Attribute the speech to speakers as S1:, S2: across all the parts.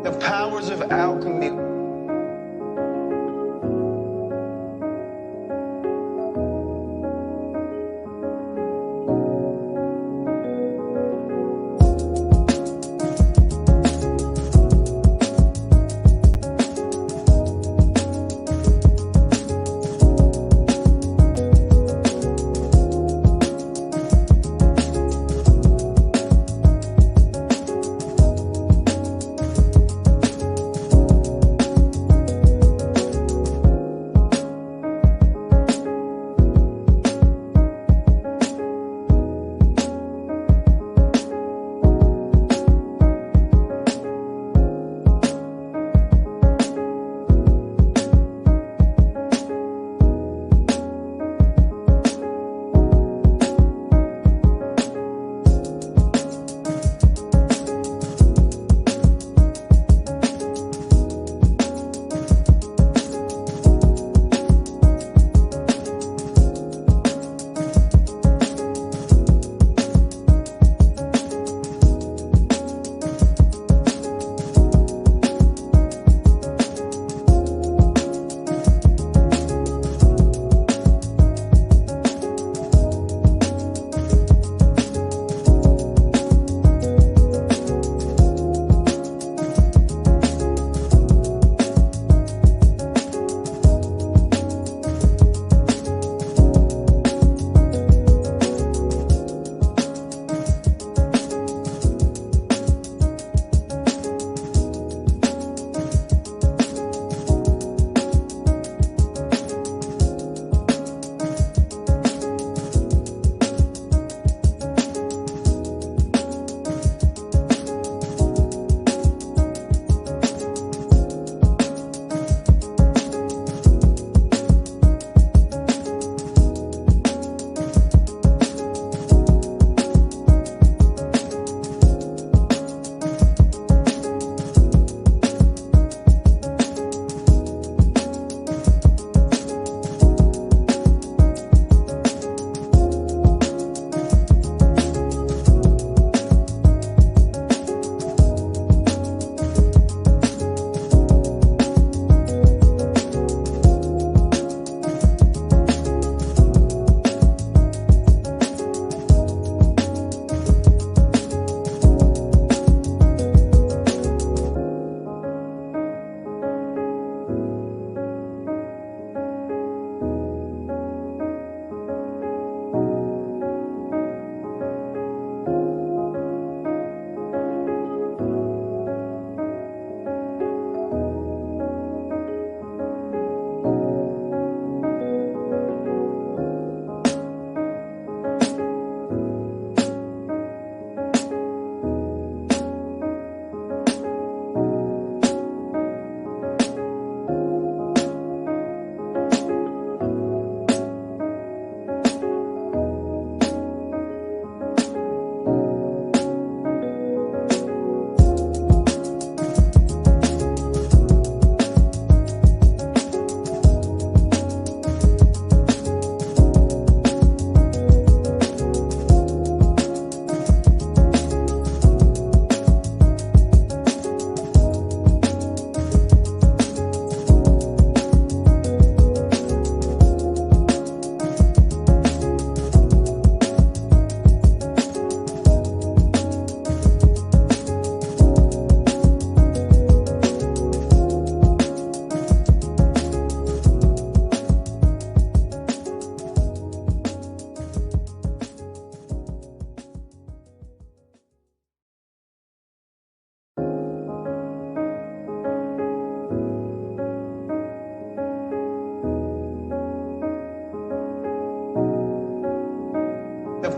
S1: The powers of alchemy.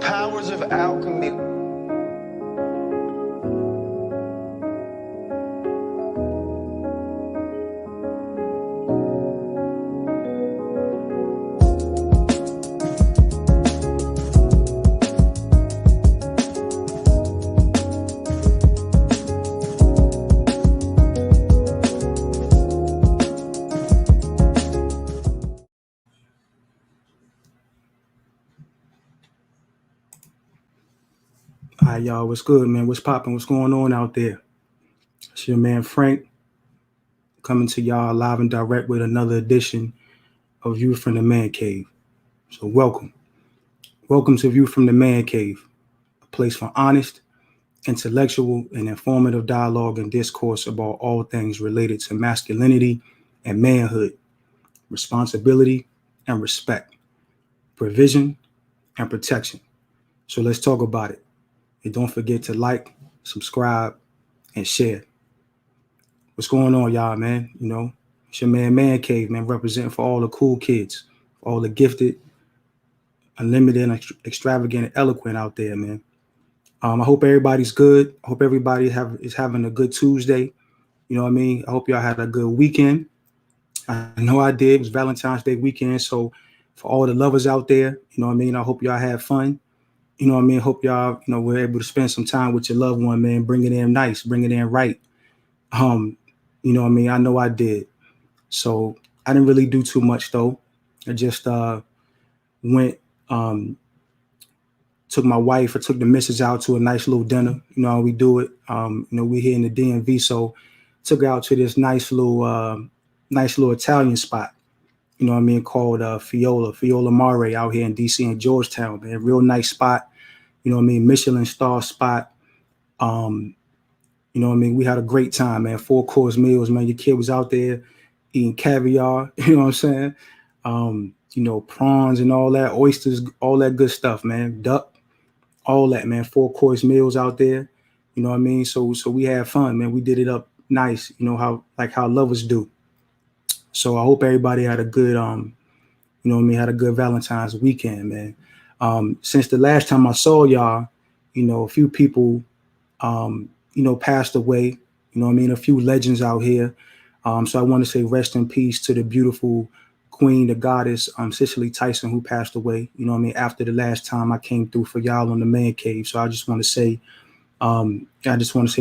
S1: powers of alchemy.
S2: Hi, y'all. What's good, man? What's popping? What's going on out there? It's your man Frank coming to y'all live and direct with another edition of View from the Man Cave. So welcome. Welcome to View from the Man Cave, a place for honest, intellectual, and informative dialogue and discourse about all things related to masculinity and manhood, responsibility and respect, provision and protection. So let's talk about it. And don't forget to like, subscribe, and share. What's going on, y'all, man? It's your man Cave, man, representing for all the cool kids, for all the gifted, unlimited, and extravagant, and eloquent out there, man. I hope everybody's good. I hope everybody is having a good Tuesday. You know what I mean? I hope y'all had a good weekend. I know I did. It was Valentine's Day weekend. So for all the lovers out there, you know what I mean? I hope y'all had fun. You know what I mean? Hope y'all, were able to spend some time with your loved one, man. Bring it in nice, bring it in right. You know what I mean? I know I did. So I didn't really do too much though. I just went, took my wife, I took the missus out to a nice little dinner. You know how we do it. We here in the DMV, so took her out to this nice little Italian spot. You know what I mean? Called Fiola Mare out here in DC and Georgetown, man. Real nice spot. You know what I mean? Michelin star spot. You know what I mean? We had a great time, man. 4-course meals, man. Your kid was out there eating caviar, you know what I'm saying? Prawns and all that, oysters, all that good stuff, man. Duck, all that, man. 4-course meals out there. You know what I mean? So we had fun, man. We did it up nice, how lovers do. So I hope everybody had a good, had a good Valentine's weekend, man. Since the last time I saw y'all, a few people, passed away. You know what I mean? A few legends out here. So I want to say rest in peace to the beautiful queen, the goddess, Cicely Tyson, who passed away. You know what I mean? After the last time I came through for y'all on the Man Cave. So I just want to say,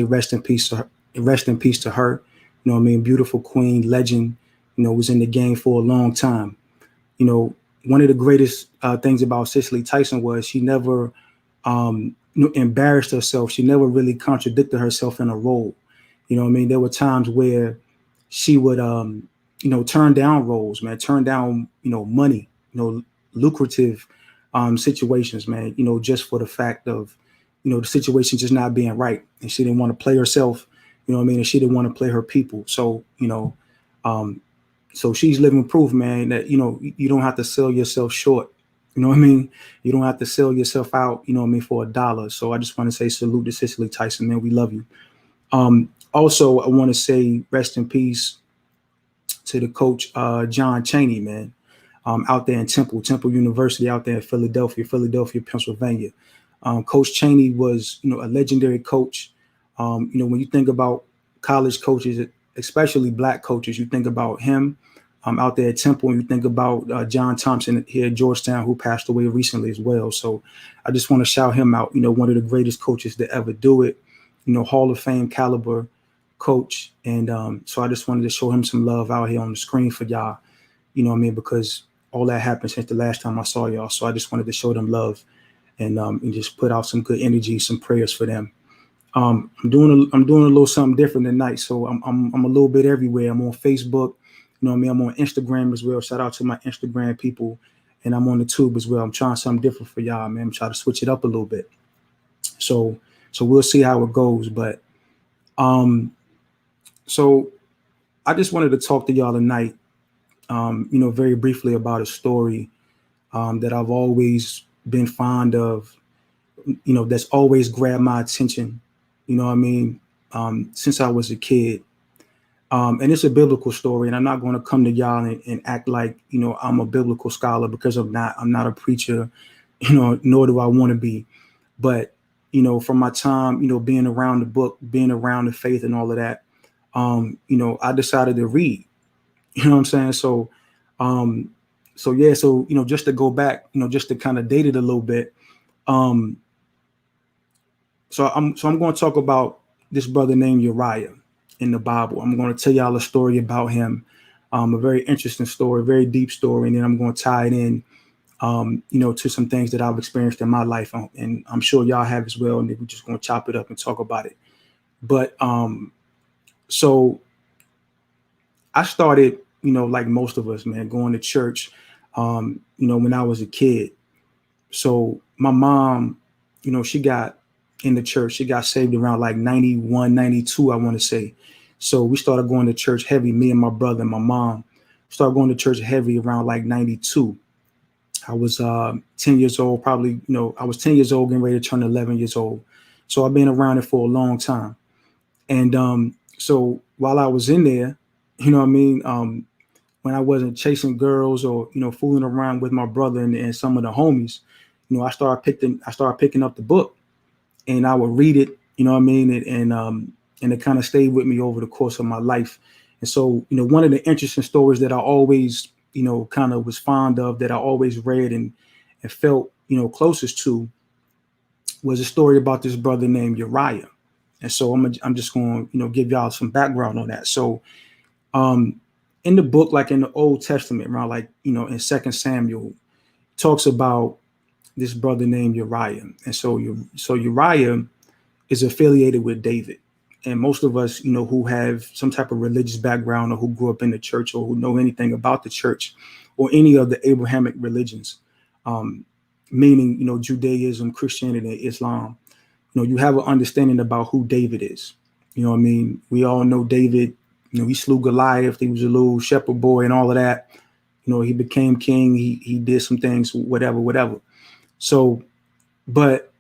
S2: rest in peace to her. Rest in peace to her. You know what I mean? Beautiful queen, legend. Was in the game for a long time. One of the greatest things about Cicely Tyson was she never embarrassed herself. She never really contradicted herself in a role. You know what I mean? There were times where she would, turn down roles, man, turn down, money, lucrative situations, man, just for the fact of, the situation just not being right. And she didn't want to play herself, you know what I mean? And she didn't want to play her people. So, so she's living proof, man, that, you don't have to sell yourself short. You know what I mean? You don't have to sell yourself out, you know what I mean, for $1. So I just want to say salute to Cicely Tyson, man. We love you. Also, I want to say rest in peace to the coach, John Chaney, man, out there in Temple University, out there in Philadelphia, Pennsylvania. Coach Chaney was, a legendary coach. When you think about college coaches, especially black coaches, you think about him out there at Temple, and you think about John Thompson here at Georgetown, who passed away recently as well. So I just want to shout him out, one of the greatest coaches to ever do it, Hall of Fame caliber coach. And so I just wanted to show him some love out here on the screen for y'all, you know what I mean? Because all that happened since the last time I saw y'all. So I just wanted to show them love and just put out some good energy, some prayers for them. I'm doing a little something different tonight. So I'm a little bit everywhere. I'm on Facebook, you know what I mean? I'm on Instagram as well. Shout out to my Instagram people. And I'm on the tube as well. I'm trying something different for y'all, man. I'm trying to switch it up a little bit. So we'll see how it goes. But so I just wanted to talk to y'all tonight, very briefly about a story that I've always been fond of, that's always grabbed my attention, you know what I mean, since I was a kid. And it's a biblical story, and I'm not going to come to y'all and act like, I'm a biblical scholar, because I'm not a preacher, nor do I want to be. But, from my time, being around the book, being around the faith and all of that, I decided to read, you know what I'm saying? So, just to go back, just to kind of date it a little bit. So I'm going to talk about this brother named Uriah in the Bible. I'm going to tell y'all a story about him, a very interesting story, very deep story, and then I'm going to tie it in to some things that I've experienced in my life, and I'm sure y'all have as well. And we're just going to chop it up and talk about it. But so I started, like most of us, man, going to church, when I was a kid. So my mom, she got in the church. She got saved around like 91, 92, I want to say. So we started going to church heavy. Me and my brother and my mom started going to church heavy around like 92. I was 10 years old, probably, I was 10 years old, getting ready to turn 11 years old. So I've been around it for a long time. And so while I was in there, when I wasn't chasing girls or, fooling around with my brother and some of the homies, I started picking up the book, and I would read it, and it kind of stayed with me over the course of my life. And so, one of the interesting stories that I always, kind of was fond of, that I always read and felt, closest to, was a story about this brother named Uriah. And so I'm just going to, give y'all some background on that. So in the book, like in the Old Testament, around like, in 2 Samuel, talks about this brother named Uriah. And so Uriah is affiliated with David. And most of us, who have some type of religious background, or who grew up in the church, or who know anything about the church or any of the Abrahamic religions, meaning, Judaism, Christianity, and Islam, you have an understanding about who David is. We all know David, he slew Goliath. He was a little shepherd boy and all of that. He became king. He did some things, whatever. So, but,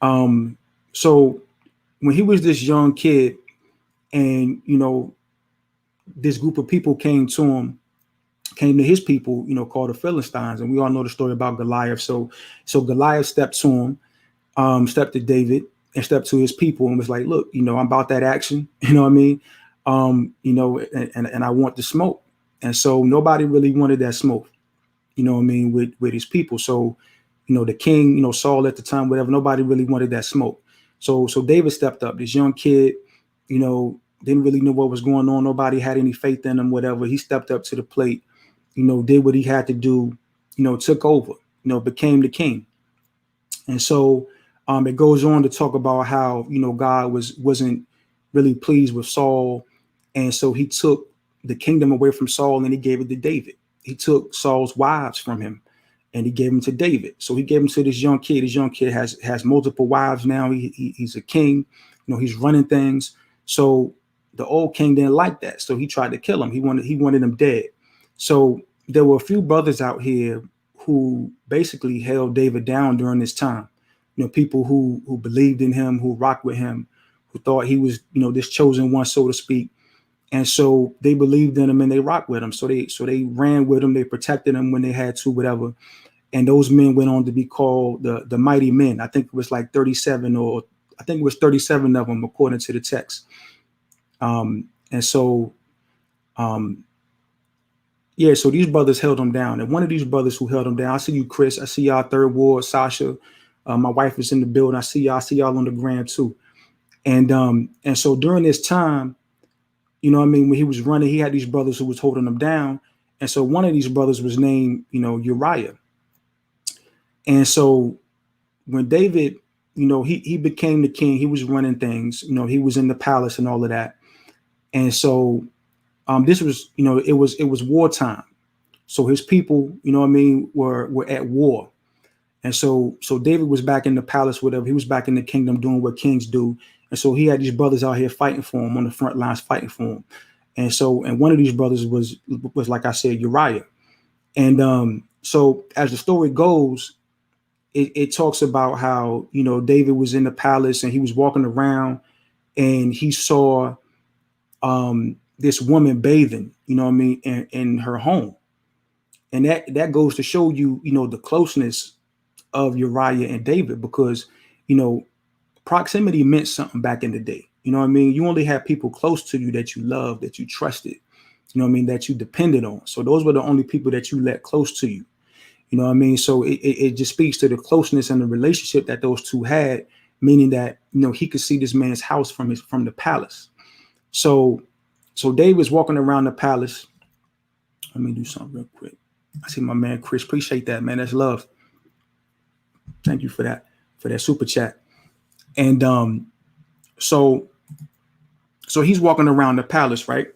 S2: so when he was this young kid, and, this group of people came to his people, called the Philistines. And we all know the story about Goliath. So Goliath stepped to him, stepped to David, and stepped to his people and was like, look, I'm about that action. You know what I mean? And I want the smoke. And so nobody really wanted that smoke, with his people. So, the king, Saul at the time, whatever, nobody really wanted that smoke. So David stepped up, this young kid, didn't really know what was going on. Nobody had any faith in him, whatever. He stepped up to the plate, did what he had to do, took over, became the king. And so it goes on to talk about how, God wasn't really pleased with Saul. And so he took the kingdom away from Saul and he gave it to David. He took Saul's wives from him and he gave them to David. So he gave them to this young kid. This young kid has multiple wives now. He's a king, he's running things. So the old king didn't like that. So he tried to kill him. He wanted him dead. So there were a few brothers out here who basically held David down during this time. People who believed in him, who rocked with him, who thought he was, this chosen one, so to speak. And so they believed in him and they rocked with him. So they ran with him. They protected him when they had to, whatever. And those men went on to be called the mighty men. I think it was like 37, or I think it was 37 of them, according to the text. And so, so these brothers held him down. And one of these brothers who held him down, I see you, Chris. I see y'all, Third Ward, Sasha. My wife is in the building. I see y'all on the gram too. And so during this time, when he was running, he had these brothers who was holding him down. And so one of these brothers was named, Uriah. And so when David, he became the king, he was running things, he was in the palace and all of that. And so this was, it was wartime. So his people, were at war. And so David was back in the palace, whatever. He was back in the kingdom doing what kings do. And so he had these brothers out here fighting for him, on the front lines, fighting for him. And one of these brothers was like I said, Uriah. And so as the story goes, it talks about how, David was in the palace and he was walking around and he saw this woman bathing, in her home. And that goes to show you, the closeness of Uriah and David, because, proximity meant something back in the day. You only had people close to you that you loved, that you trusted, that you depended on. So those were the only people that you let close to you. So it just speaks to the closeness and the relationship that those two had, meaning that, he could see this man's house from the palace. So David's walking around the palace. Let me do something real quick. I see my man Chris. Appreciate that, man. That's love. Thank you for that super chat. And so he's walking around the palace, right?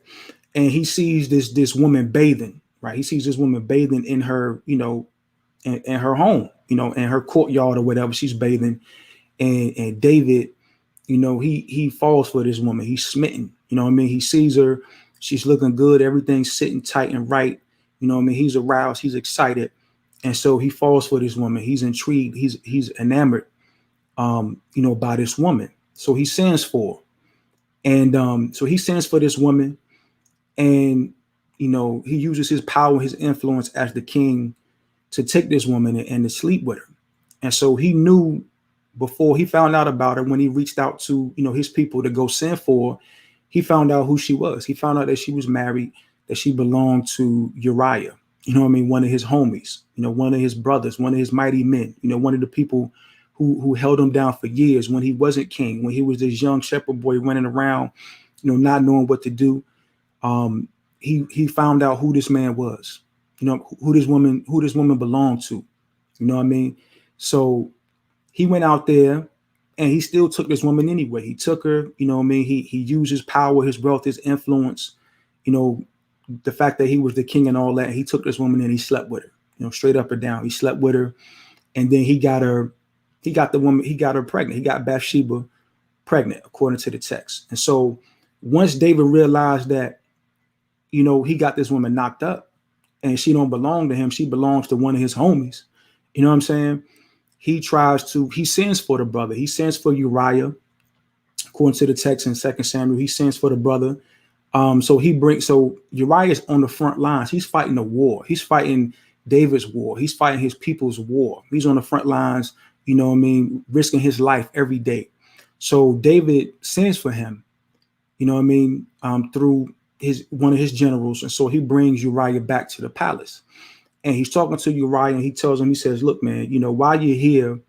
S2: And he sees this woman bathing, right? He sees this woman bathing in her, in her home, in her courtyard or whatever. She's bathing, and David, he falls for this woman. He's smitten. You know what I mean? He sees her. She's looking good. Everything's sitting tight and right. You know what I mean? He's aroused. He's excited. And so he falls for this woman. He's intrigued. He's enamored, by this woman. So he sends for her. And so he sends for this woman. And, he uses his power, his influence as the king to take this woman and to sleep with her. And so he knew before he found out about her, when he reached out to, his people to go send for her, he found out who she was. He found out that she was married, that she belonged to Uriah, one of his homies, one of his brothers, one of his mighty men, one of the people who held him down for years when he wasn't king, when he was this young shepherd boy running around, not knowing what to do. He found out who this man was, who this woman belonged to, you know what I mean? So he went out there and he still took this woman anyway. He took her, he used his power, his wealth, his influence, the fact that he was the king and all that. He took this woman and he slept with her, straight up or down. He slept with her, and then he got her pregnant. He got Bathsheba pregnant, according to the text. And so once David realized that, he got this woman knocked up and she don't belong to him, she belongs to one of his homies. You know what I'm saying? He sends for the brother. He sends for Uriah, according to the text in 2 Samuel. He sends for the brother. So Uriah is on the front lines. He's fighting a war. He's fighting David's war. He's fighting his people's war. He's on the front lines, risking his life every day. So David sends for him, through one of his generals. And so he brings Uriah back to the palace. And he's talking to Uriah and he tells him, he says, look, man, while you're here,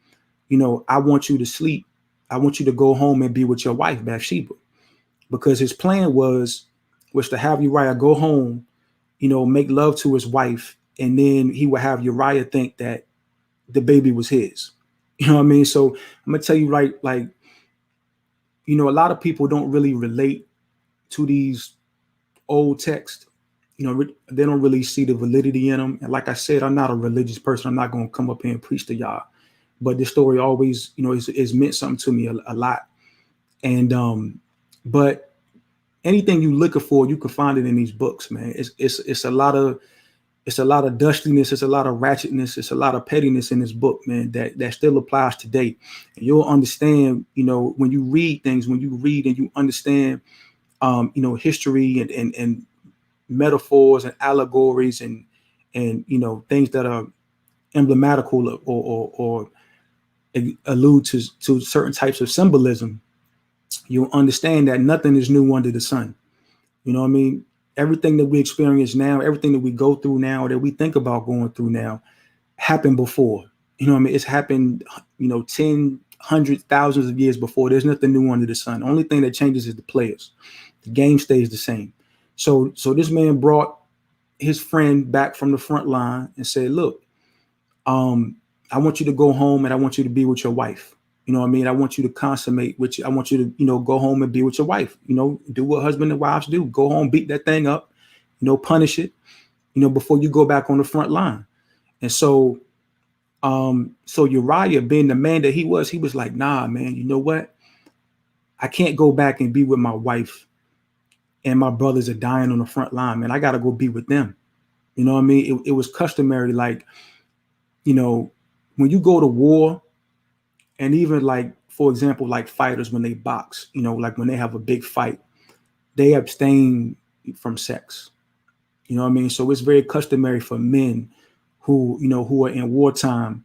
S2: I want you to sleep. I want you to go home and be with your wife, Bathsheba, because his plan was to have Uriah go home, make love to his wife. And then he would have Uriah think that the baby was his. You know what I mean? So I'm going to tell you, right, like, a lot of people don't really relate to these old texts. They don't really see the validity in them. And like I said, I'm not a religious person. I'm not going to come up here and preach to y'all. But this story always, is meant something to me a lot. And but anything you looking for, you can find it in these books, man. It's a lot of dustiness, it's a lot of ratchetness, it's a lot of pettiness in this book, man, that still applies today. And you'll understand, when you read things, when you read and you understand history and metaphors and allegories and things that are emblematical or allude to certain types of symbolism, you'll understand that nothing is new under the sun. You know what I mean? Everything that we experience now, everything that we go through now, that we think about going through now, happened before. You know what I mean? It's happened, 10, hundreds, thousands of years before. There's nothing new under the sun. The only thing that changes is the players. The game stays the same. So this man brought his friend back from the front line and said, look, I want you to go home and I want you to be with your wife. You know what I mean? I want you to consummate with you. I want you to, go home and be with your wife, do what husband and wives do. Go home, beat that thing up, punish it, before you go back on the front line. And so Uriah, being the man that he was like, nah, man, you know what? I can't go back and be with my wife and my brothers are dying on the front line, man. I got to go be with them. You know what I mean? It was customary, like, when you go to war, and even like, for example, like fighters, when they box, like when they have a big fight, they abstain from sex. You know what I mean? So it's very customary for men who are in wartime,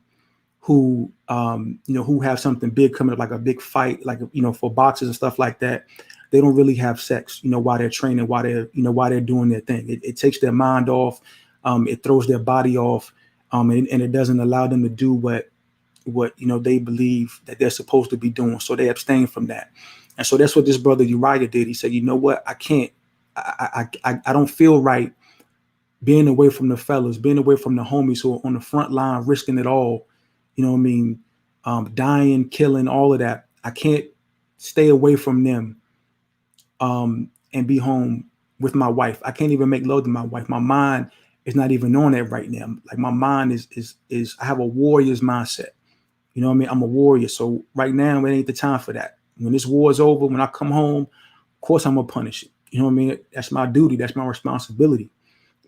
S2: who have something big coming up, like a big fight, like, for boxers and stuff like that. They don't really have sex, while they're training, while they're doing their thing. It takes their mind off. It throws their body off. And it doesn't allow them to do what they believe that they're supposed to be doing. So they abstain from that. And so that's what this brother Uriah did. He said, you know what? I can't, I don't feel right being away from the fellas, being away from the homies who are on the front line, risking it all, you know what I mean? Dying, killing, all of that. I can't stay away from them and be home with my wife. I can't even make love to my wife. My mind is not even on that right now. Like my mind is I have a warrior's mindset. You know what I mean? I'm a warrior. So right now, it ain't the time for that. When this war is over, when I come home, of course I'm gonna punish it. You know what I mean? That's my duty. That's my responsibility.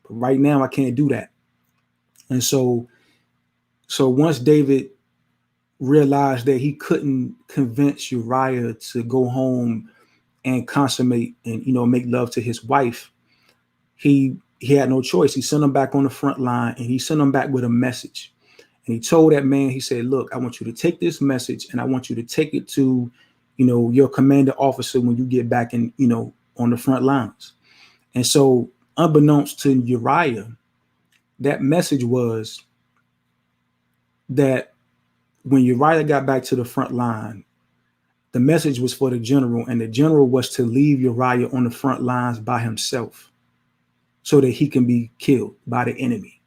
S2: But right now, I can't do that. And so once David realized that he couldn't convince Uriah to go home and consummate and, you know, make love to his wife, he had no choice. He sent him back on the front line, and he sent him back with a message. And he told that man, he said, look, I want you to take this message and I want you to take it to, you know, your commander officer when you get back in, you know, on the front lines. And so unbeknownst to Uriah, that message was that when Uriah got back to the front line, the message was for the general, and the general was to leave Uriah on the front lines by himself so that he can be killed by the enemy.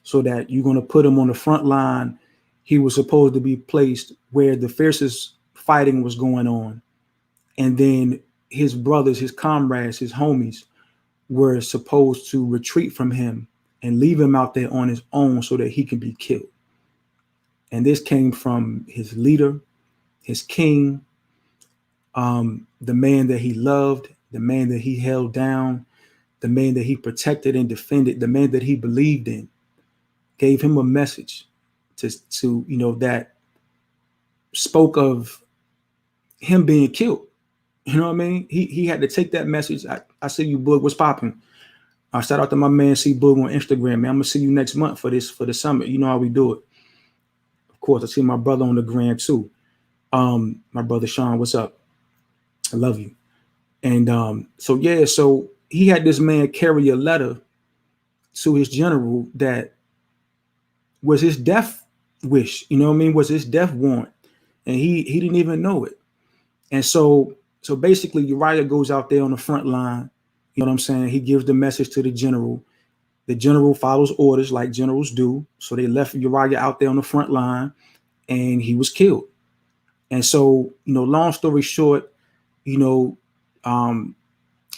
S2: So that you're going to put him on the front line. He was supposed to be placed where the fiercest fighting was going on. And then his brothers, his comrades, his homies were supposed to retreat from him and leave him out there on his own so that he can be killed. And this came from his leader, his king, the man that he loved, the man that he held down, the man that he protected and defended, the man that he believed in, gave him a message to you know, that spoke of him being killed. You know what I mean? He had to take that message. I see you, Boog. What's popping? Shout out to my man C Boog on Instagram, man. I'm gonna see you next month for the summit. You know how we do it. Of course, I see my brother on the gram too. My brother Sean, what's up? I love you. And so he had this man carry a letter to his general that was his death wish, you know what I mean, was his death warrant. And he didn't even know it. And so basically Uriah goes out there on the front line, you know what I'm saying? He gives the message to the general. The general follows orders like generals do. So they left Uriah out there on the front line and he was killed. And so, you know, long story short, you know,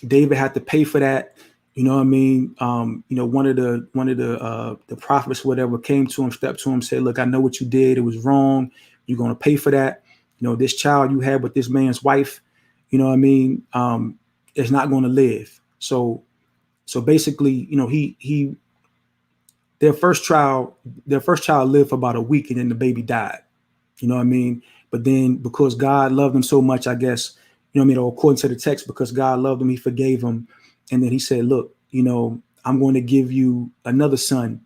S2: David had to pay for that. You know what I mean? You know, one of the prophets, whatever, came to him, stepped to him, said, look, I know what you did. It was wrong. You're going to pay for that. You know, this child you had with this man's wife, you know what I mean? Is not going to live. So basically, you know, their first child lived for about a week and then the baby died. You know what I mean? But then because God loved him so much, I guess, you know what I mean? Or according to the text, because God loved him, he forgave him. And then he said, look, you know, I'm going to give you another son,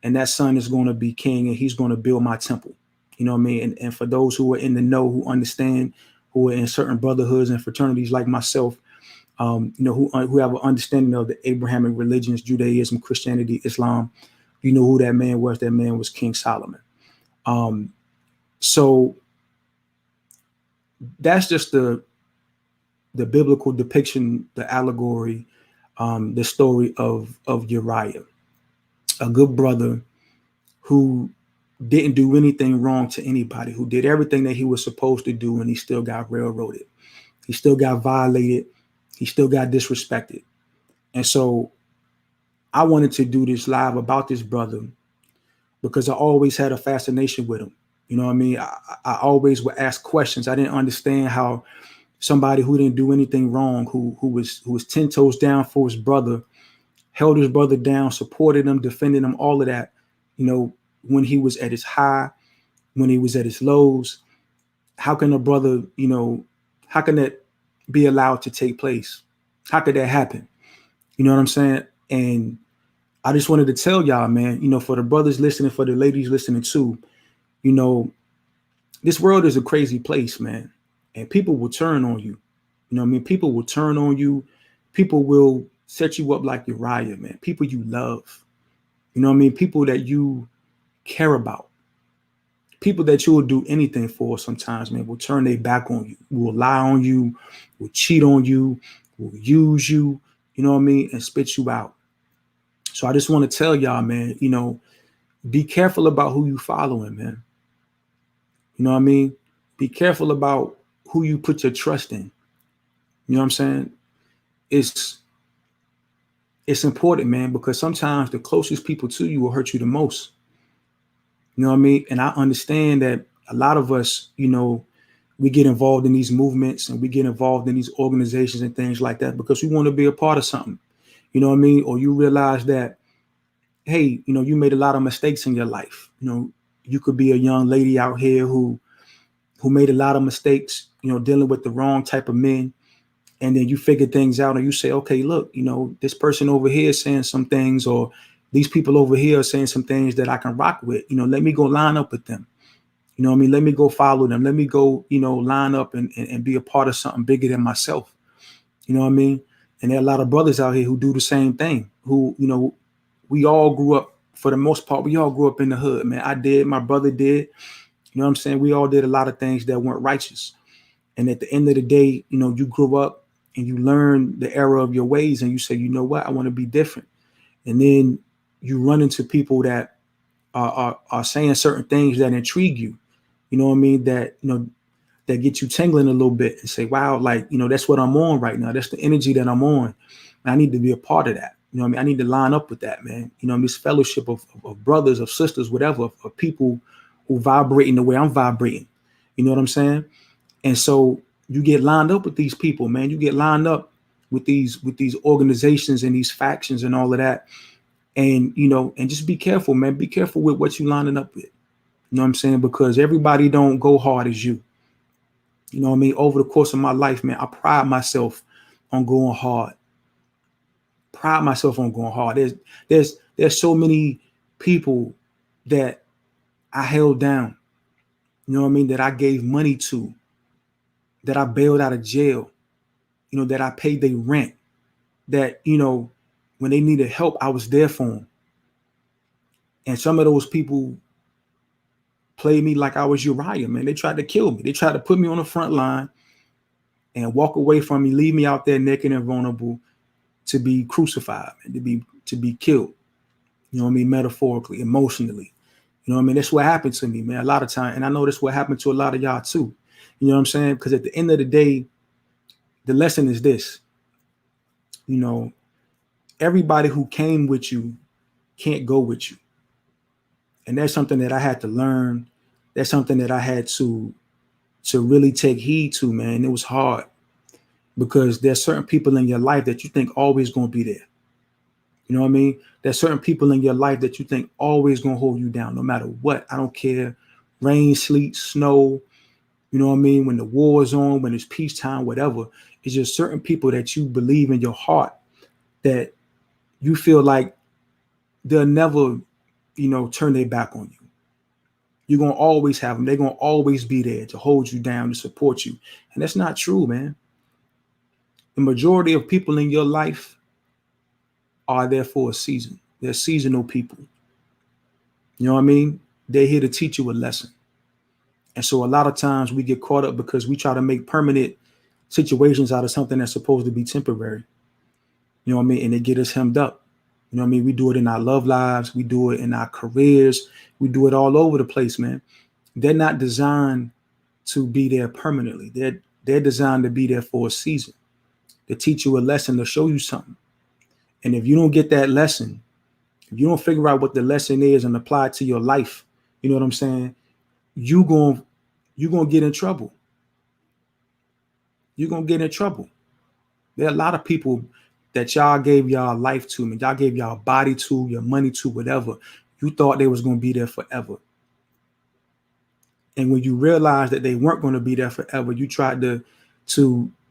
S2: and that son is going to be king, and he's going to build my temple. You know what I mean? And for those who are in the know, who understand, who are in certain brotherhoods and fraternities like myself, you know, who have an understanding of the Abrahamic religions, Judaism, Christianity, Islam, you know who that man was. That man was King Solomon. So that's just the biblical depiction, the allegory, the story of Uriah, a good brother who didn't do anything wrong to anybody, who did everything that he was supposed to do, and he still got railroaded. He still got violated. He still got disrespected. And so I wanted to do this live about this brother because I always had a fascination with him. You know what I mean? I always would ask questions. I didn't understand how somebody who didn't do anything wrong, who was 10 toes down for his brother, held his brother down, supported him, defended him, all of that, you know, when he was at his high, when he was at his lows. How can a brother, you know, how can that be allowed to take place? How could that happen? You know what I'm saying? And I just wanted to tell y'all, man, you know, for the brothers listening, for the ladies listening too, you know, this world is a crazy place, man. And people will turn on you. You know what I mean? People will turn on you. People will set you up like Uriah, man. People you love. You know what I mean? People that you care about. People that you will do anything for sometimes, man, will turn their back on you, will lie on you, will cheat on you, will use you, you know what I mean, and spit you out. So I just want to tell y'all, man, be careful about who you following, man. You know what I mean? Be careful about who you put your trust in. You know what I'm saying? It's important, man, because sometimes the closest people to you will hurt you the most. You know what I mean? And I understand that a lot of us, we get involved in these movements and we get involved in these organizations and things like that because we want to be a part of something. You know what I mean? Or you realize that, hey, you made a lot of mistakes in your life. You could be a young lady out here who made a lot of mistakes, dealing with the wrong type of men. And then you figure things out and you say, okay, look, this person over here is saying some things, or these people over here are saying some things that I can rock with. Let me go line up with them. You know what I mean? Let me go follow them. Let me go, line up and be a part of something bigger than myself. You know what I mean? And there are a lot of brothers out here who do the same thing, who, we all grew up, for the most part, we all grew up in the hood, man. I did, my brother did. You know what I'm saying? We all did a lot of things that weren't righteous. And at the end of the day, you grew up and you learn the error of your ways and you say, you know what, I want to be different. And then you run into people that are saying certain things that intrigue you. You know what I mean? That, that get you tingling a little bit and say, wow, like, that's what I'm on right now. That's the energy that I'm on. And I need to be a part of that. You know what I mean? I need to line up with that, man. This fellowship of brothers, of sisters, whatever, of people who vibrating the way I'm vibrating. You know what I'm saying? And so you get lined up with these people, man. You get lined up with these organizations and these factions and all of that. And, and just be careful, man. Be careful with what you lining up with. You know what I'm saying? Because everybody don't go hard as you. You know what I mean? Over the course of my life, man, I pride myself on going hard. There's so many people that I held down, you know what I mean, that I gave money to, that I bailed out of jail, that I paid their rent, that, when they needed help, I was there for them. And some of those people played me like I was Uriah, man. They tried to kill me. They tried to put me on the front line and walk away from me, leave me out there naked and vulnerable to be crucified and to be killed. You know what I mean? Metaphorically, emotionally. You know what I mean? That's what happened to me, man, a lot of time. And I know that's what happened to a lot of y'all too. You know what I'm saying? Because at the end of the day, the lesson is this. Everybody who came with you can't go with you. And that's something that I had to learn. That's something that I had to really take heed to, man. It was hard because there's certain people in your life that you think always going to be there. You know what I mean? There's certain people in your life that you think always going to hold you down no matter what. I don't care. Rain, sleet, snow. You know what I mean? When the war is on, when it's peacetime, whatever. It's just certain people that you believe in your heart that you feel like they'll never, turn their back on you. You're going to always have them. They're going to always be there to hold you down, to support you. And that's not true, man. The majority of people in your life are there for a season. They're seasonal people. You know what I mean? They're here to teach you a lesson. And so a lot of times we get caught up because we try to make permanent situations out of something that's supposed to be temporary. You know what I mean? And they get us hemmed up. You know what I mean? We do it in our love lives. We do it in our careers. We do it all over the place, man. They're not designed to be there permanently. They're designed to be there for a season, to teach you a lesson, to show you something. And if you don't get that lesson, if you don't figure out what the lesson is and apply it to your life, you know what I'm saying? You're going to get in trouble. You're going to get in trouble. There are a lot of people that y'all gave y'all life to, and y'all gave y'all body to, your money to, whatever. You thought they was going to be there forever. And when you realized that they weren't going to be there forever, you tried to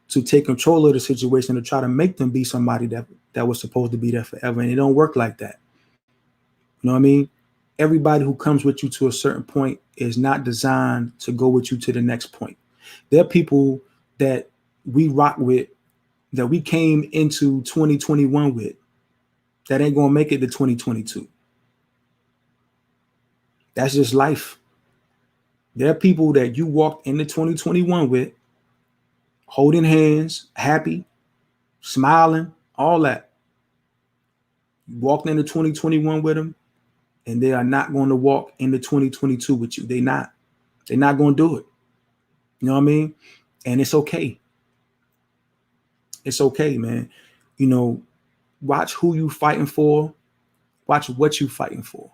S2: take control of the situation, to try to make them be somebody that was supposed to be there forever. And it don't work like that. You know what I mean? Everybody who comes with you to a certain point is not designed to go with you to the next point. There are people that we rock with, that we came into 2021 with, that ain't going to make it to 2022. That's just life. There are people that you walked into 2021 with, holding hands, happy, smiling, all that. You walked into 2021 with them, and they are not going to walk into 2022 with you. They're not going to do it. You know what I mean? And it's okay. It's okay, man. You know, watch who you fighting for. Watch what you fighting for.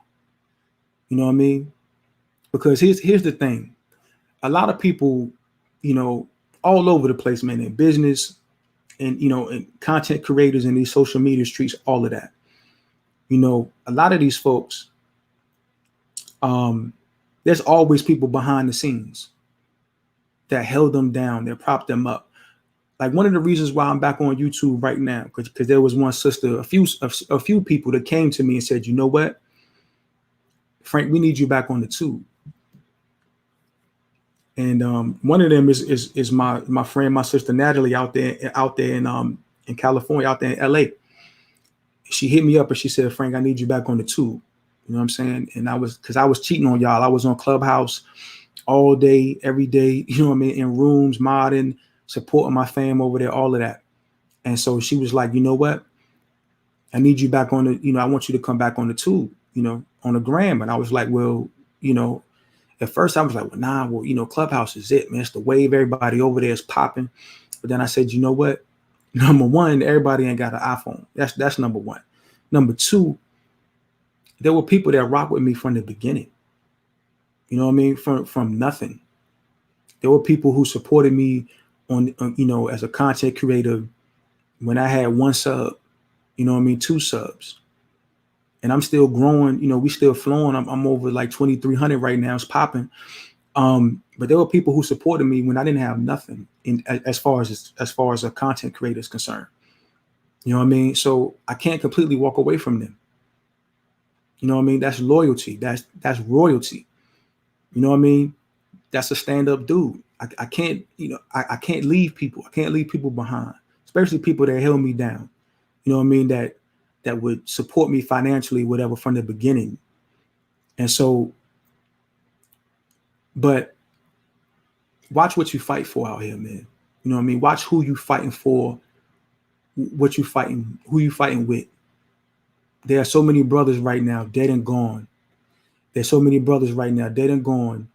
S2: You know what I mean? Because here's the thing. A lot of people, you know, all over the place, man, in business and, you know, and content creators in these social media streets, all of that. You know, a lot of these folks, there's always people behind the scenes that held them down, that propped them up. Like one of the reasons why I'm back on YouTube right now, because there was one sister, a few people that came to me and said, you know what, Frank, we need you back on the tube. And one of them is my friend, my sister Natalie, out there in California, out there in LA. She hit me up and she said, Frank, I need you back on the tube. You know what I'm saying? And because I was cheating on y'all. I was on ClubHouse all day, every day, you know what I mean, in rooms, modding, supporting my fam over there, all of that. And so she was like, you know what? I need you back on the, you know, I want you to come back on the tube, you know, on the gram. And I was like, well, you know, at first I was like, well, nah, well, you know, ClubHouse is it, man. It's the wave. Everybody over there is popping. But then I said, you know what? Number one, everybody ain't got an iPhone. That's number one. Number two, there were people that rock with me from the beginning. You know what I mean? From nothing. There were people who supported me on, you know, as a content creator when I had 1 sub, you know what I mean, 2 subs. And I'm still growing, you know, we still flowing. I'm over like 2,300 right now. It's popping. But there were people who supported me when I didn't have nothing as far as a content creator is concerned. You know what I mean? So I can't completely walk away from them. You know what I mean? That's loyalty. That's royalty. You know what I mean? That's a stand-up dude. I can't, you know, I can't leave people. I can't leave people behind, especially people that held me down. You know what I mean? That would support me financially, whatever, from the beginning. And so, but watch what you fight for out here, man. You know what I mean? Watch who you fighting for, what you fighting, who you fighting with. There are so many brothers right now dead and gone. There's so many brothers right now dead and gone,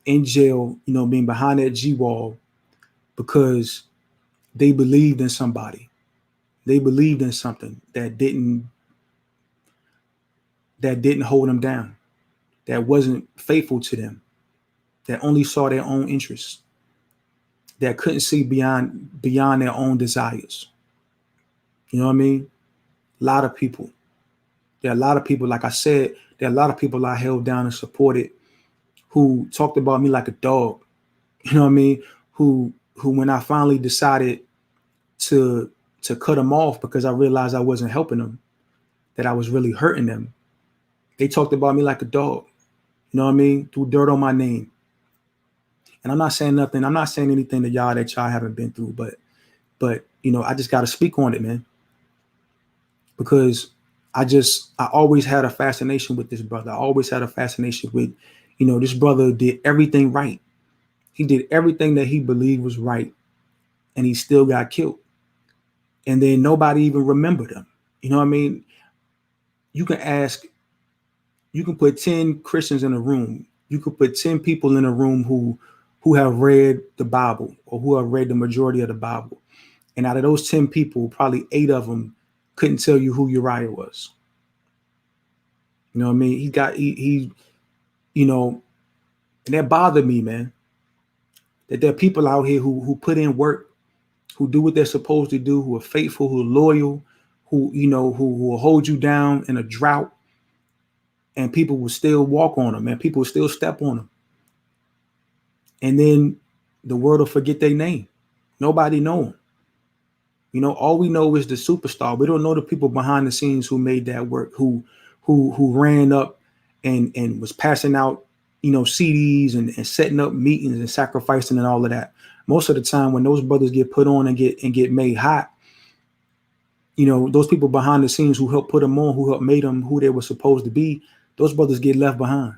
S2: in jail, you know, being behind that G-wall because they believed in somebody. They believed in something that didn't hold them down, that wasn't faithful to them, that only saw their own interests, that couldn't see beyond their own desires. You know what I mean? A lot of people. There are a lot of people, like I said, there are a lot of people I held down and supported who talked about me like a dog. You know what I mean? Who when I finally decided to cut them off because I realized I wasn't helping them, that I was really hurting them, they talked about me like a dog. You know what I mean? Threw dirt on my name. And I'm not saying nothing. I'm not saying anything to y'all that y'all haven't been through, but you know, I just got to speak on it, man. Because I always had a fascination with this brother. I always had a fascination with, you know, this brother did everything right. He did everything that he believed was right, and he still got killed. And then nobody even remembered him. You know what I mean? You can put 10 Christians in a room. You could put 10 people in a room who have read the Bible or who have read the majority of the Bible. And out of those 10 people, probably 8 of them couldn't tell you who Uriah was. You know what I mean? He you know, and that bothered me, man. That there are people out here who put in work, who do what they're supposed to do, who are faithful, who are loyal, who, you know, who will hold you down in a drought, and people will still walk on them, and people will still step on them. And then the world will forget their name. Nobody know them. You know, all we know is the superstar. We don't know the people behind the scenes who made that work, who ran up and was passing out, you know, CDs and setting up meetings and sacrificing and all of that. Most of the time when those brothers get put on and get made hot, you know, those people behind the scenes who helped put them on, who helped make them who they were supposed to be, those brothers get left behind.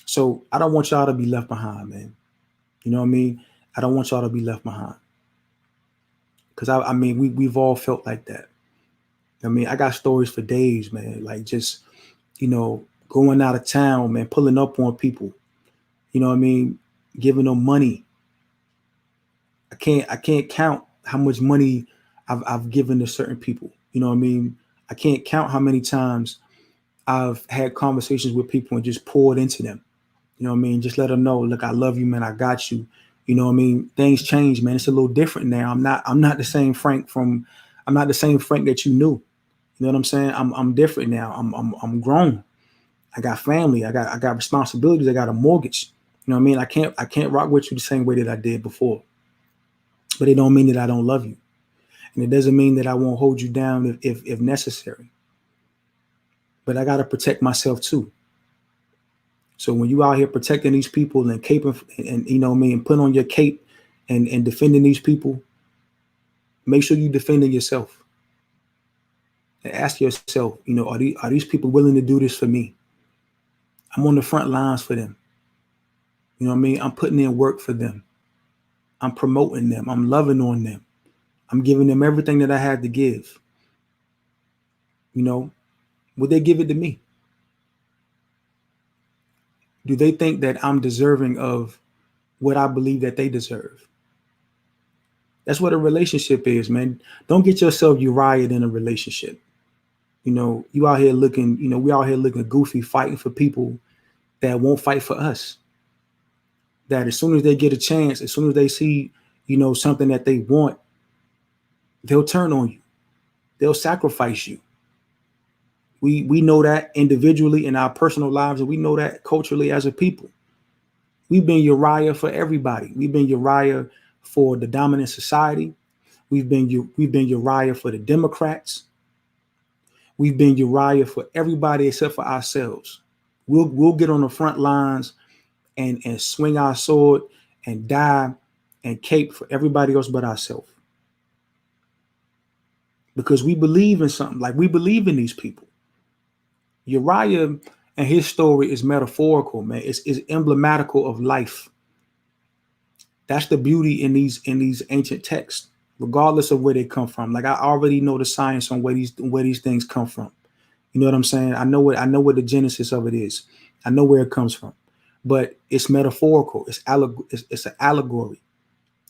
S2: So I don't want y'all to be left behind, man. You know what I mean? I don't want y'all to be left behind. Because I mean, we've all felt like that. I mean, I got stories for days, man. Like just, going out of town, man, pulling up on people. You know what I mean? Giving them money. I can't count how much money I've given to certain people. You know what I mean? I can't count how many times I've had conversations with people and just poured into them. You know what I mean? Just let them know, look, I love you, man. I got you. You know what I mean? Things change, man. It's a little different now. I'm not the same Frank I'm not the same Frank that you knew. You know what I'm saying? I'm different now. I'm grown. I got family. I got responsibilities. I got a mortgage. You know what I mean? I can't rock with you the same way that I did before. But it don't mean that I don't love you. And it doesn't mean that I won't hold you down if necessary. But I gotta protect myself too. So when you out here protecting these people and caping and you know what I mean, put on your cape and defending these people, make sure you defending yourself. And ask yourself, are these people willing to do this for me? I'm on the front lines for them. You know what I mean? I'm putting in work for them. I'm promoting them. I'm loving on them. I'm giving them everything that I had to give. Would they give it to me? Do they think that I'm deserving of what I believe that they deserve? That's what a relationship is, man. Don't get yourself Uriah in a relationship. You out here looking, we out here looking goofy, fighting for people that won't fight for us. That as soon as they get a chance, as soon as they see, something that they want, they'll turn on you. They'll sacrifice you. We know that individually in our personal lives, and we know that culturally as a people. We've been Uriah for everybody. We've been Uriah for the dominant society. We've been Uriah for the Democrats. We've been Uriah for everybody except for ourselves. We'll get on the front lines and swing our sword and die and cape for everybody else but ourselves. Because we believe in something, like we believe in these people. Uriah and his story is metaphorical, man. It's emblematical of life. That's the beauty in these ancient texts, regardless of where they come from. Like I already know the science on where these things come from. You know what I'm saying? I know what the genesis of it is. I know where it comes from, but it's metaphorical. It's an allegory.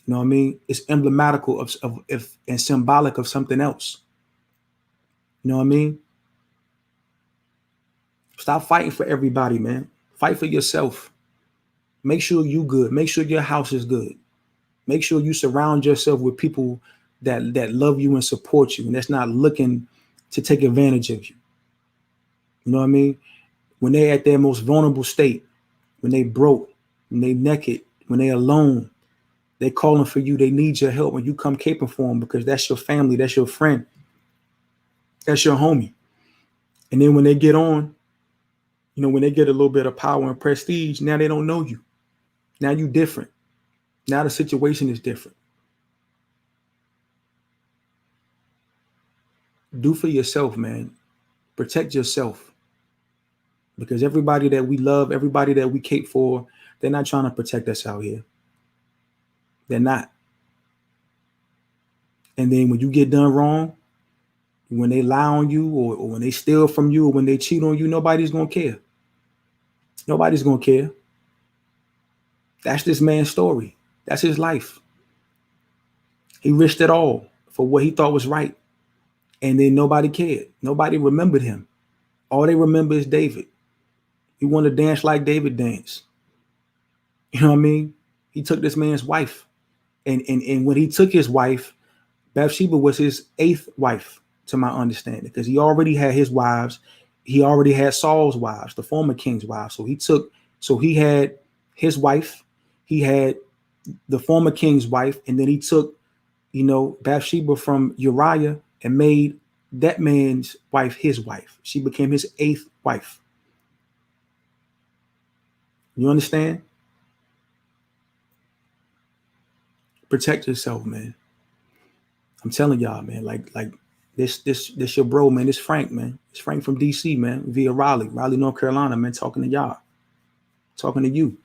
S2: You know what I mean? It's emblematical of and symbolic of something else. You know what I mean? Stop fighting for everybody, man. Fight for yourself. Make sure you good. Make sure your house is good. Make sure you surround yourself with people that love you and support you, and that's not looking to take advantage of you. You know what I mean? When they're at their most vulnerable state, when they broke, when they naked, when they alone, they calling for you. They need your help, and you come caping for them because that's your family, that's your friend, that's your homie. And then when they get on, when they get a little bit of power and prestige, now they don't know you. Now you different. Now the situation is different. Do for yourself, man. Protect yourself. Because everybody that we love, everybody that we cape for, they're not trying to protect us out here. They're not. And then when you get done wrong, when they lie on you or when they steal from you or when they cheat on you, nobody's going to care. Nobody's going to care. That's this man's story. That's his life. He risked it all for what he thought was right. And then nobody cared. Nobody remembered him. All they remember is David. He wanted to dance like David danced. You know what I mean? He took this man's wife. And when he took his wife, Bathsheba was his 8th wife, to my understanding, because he already had his wives. He already had Saul's wives, the former king's wives. So he had his wife. He had the former king's wife. And then he took, Bathsheba from Uriah and made that man's wife his wife. She became his 8th wife. You understand? Protect yourself, man. I'm telling y'all, man. Like this your bro, man. This Frank, man. It's Frank from DC, man. Via Raleigh, North Carolina, man. Talking to y'all, talking to you.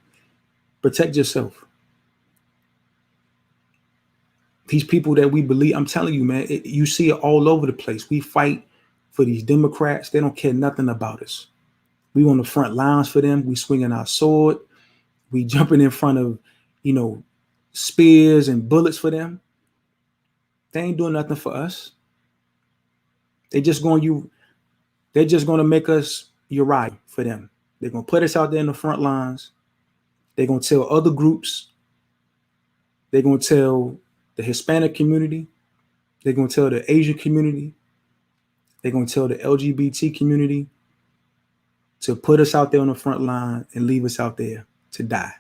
S2: Protect yourself. These people that we believe, I'm telling you, man. You see it all over the place. We fight for these Democrats. They don't care nothing about us. We on the front lines for them. We swinging our sword. We jumping in front of, spears and bullets for them. They ain't doing nothing for us. They're just going to make us Uriah for them. They're going to put us out there in the front lines. They're going to tell other groups. They're going to tell the Hispanic community. They're going to tell the Asian community. They're going to tell the LGBT community to put us out there on the front line and leave us out there to die.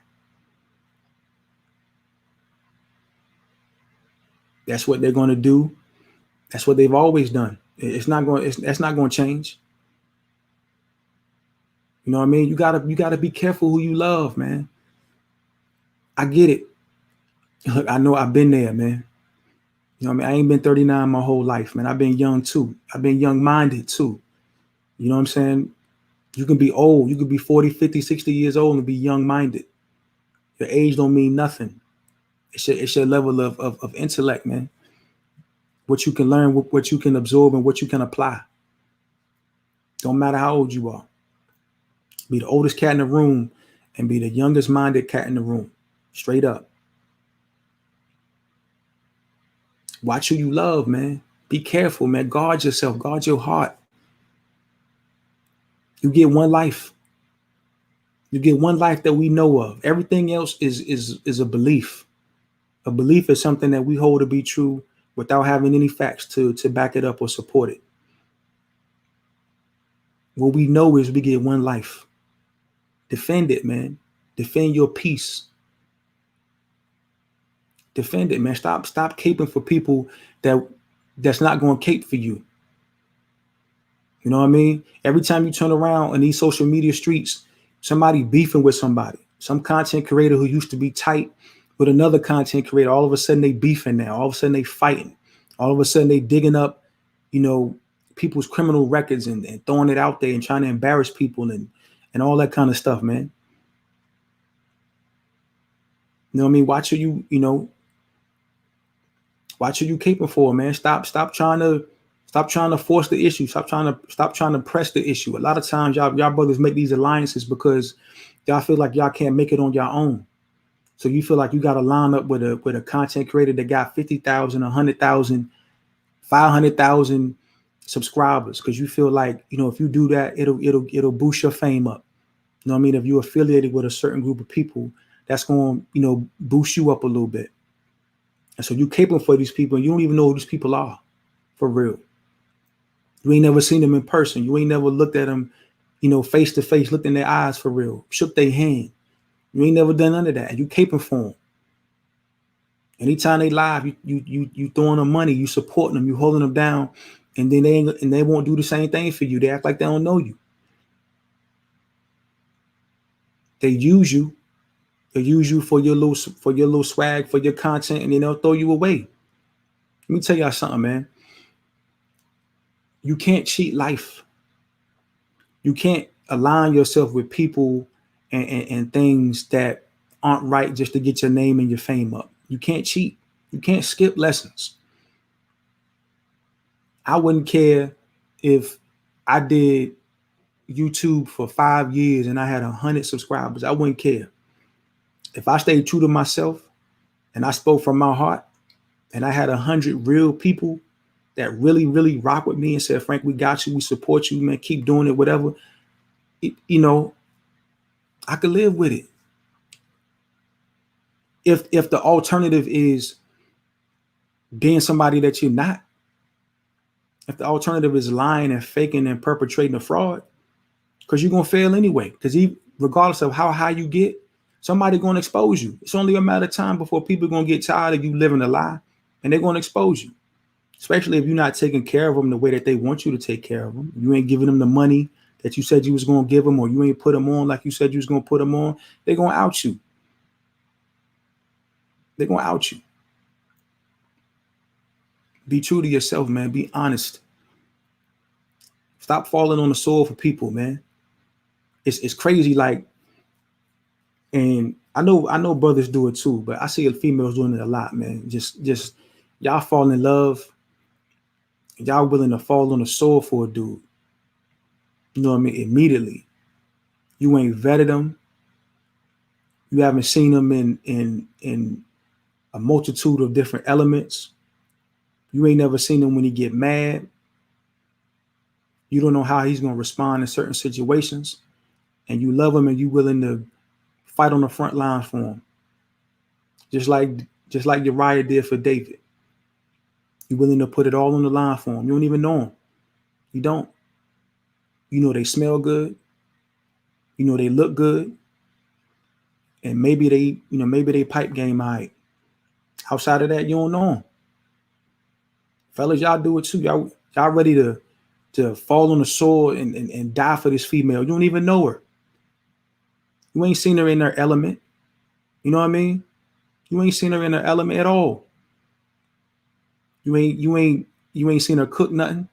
S2: That's what they're going to do. That's what they've always done. That's not going to change. You know what I mean? You gotta be careful who you love, man. I get it. Look, I know I've been there, man. You know what I mean? I ain't been 39 my whole life, man. I've been young too. I've been young-minded too. You know what I'm saying? You can be old. You could be 40, 50, 60 years old and be young-minded. Your age don't mean nothing. It's your level of intellect, man. What you can learn, what you can absorb, and what you can apply. Don't matter how old you are. Be the oldest cat in the room and be the youngest minded cat in the room. Straight up. Watch who you love, man. Be careful, man. Guard yourself. Guard your heart. You get one life. You get one life that we know of. Everything else is a belief. A belief is something that we hold to be true without having any facts to back it up or support it. What we know is we get one life. Defend it, man. Defend your peace. Defend it, man. Stop caping for people that's not going to cape for you. You know what I mean? Every time you turn around in these social media streets, somebody beefing with somebody, some content creator who used to be tight with another content creator, all of a sudden they beefing now. All of a sudden they fighting. All of a sudden they digging up, people's criminal records and throwing it out there and trying to embarrass people and all that kind of stuff, man. You know what I mean? Watch who you caping for, man. Stop trying to force the issue. Stop trying to press the issue. A lot of times y'all brothers make these alliances because y'all feel like y'all can't make it on your own. So you feel like you got to line up with a content creator that got 50,000, 100,000, 500,000 subscribers, because you feel like, if you do that, it'll boost your fame up. You know what I mean? If you're affiliated with a certain group of people, that's going to, boost you up a little bit. And so you caping for these people, and you don't even know who these people are, for real. You ain't never seen them in person. You ain't never looked at them, face to face, looked in their eyes for real, shook their hand. You ain't never done none of that. And you caping for them. Anytime they live, you throwing them money, you supporting them, you holding them down, and then they won't do the same thing for you. They act like they don't know you. They use you. They use you for your little swag, for your content, and then they'll throw you away. Let me tell y'all something, man. You can't cheat life. You can't align yourself with people and things that aren't right just to get your name and your fame up. You can't cheat. You can't skip lessons. I wouldn't care if I did YouTube for 5 years and I had 100 subscribers. I wouldn't care. If I stayed true to myself and I spoke from my heart and I had 100 real people that really, really rock with me and said, Frank, we got you. We support you, man. Keep doing it, whatever. I could live with it. If the alternative is being somebody that you're not, if the alternative is lying and faking and perpetrating a fraud, because you're going to fail anyway. Because regardless of how high you get, somebody's going to expose you. It's only a matter of time before people are going to get tired of you living a lie, and they're going to expose you, especially if you're not taking care of them the way that they want you to take care of them. You ain't giving them the money that you said you was going to give them, or you ain't put them on like you said you was going to put them on. They're going to out you. They're going to out you. Be true to yourself, man. Be honest. Stop falling on the sword for people, man. It's crazy, like, and I know brothers do it too, but I see females doing it a lot, man. Just y'all fall in love. Y'all willing to fall on the sword for a dude. You know what I mean? Immediately. You ain't vetted him. You haven't seen him in a multitude of different elements. You ain't never seen him when he get mad. You don't know how he's going to respond in certain situations. And you love him and you willing to fight on the front lines for him. Just like Uriah did for David. You're willing to put it all on the line for him. You don't even know him. You don't. You know they smell good. You know they look good. And maybe they pipe game all right. Outside of that, you don't know them. Fellas, y'all do it too. Y'all ready to fall on the sword and die for this female. You don't even know her. You ain't seen her in her element. You know what I mean? You ain't seen her in her element at all. You ain't seen her cook nothing.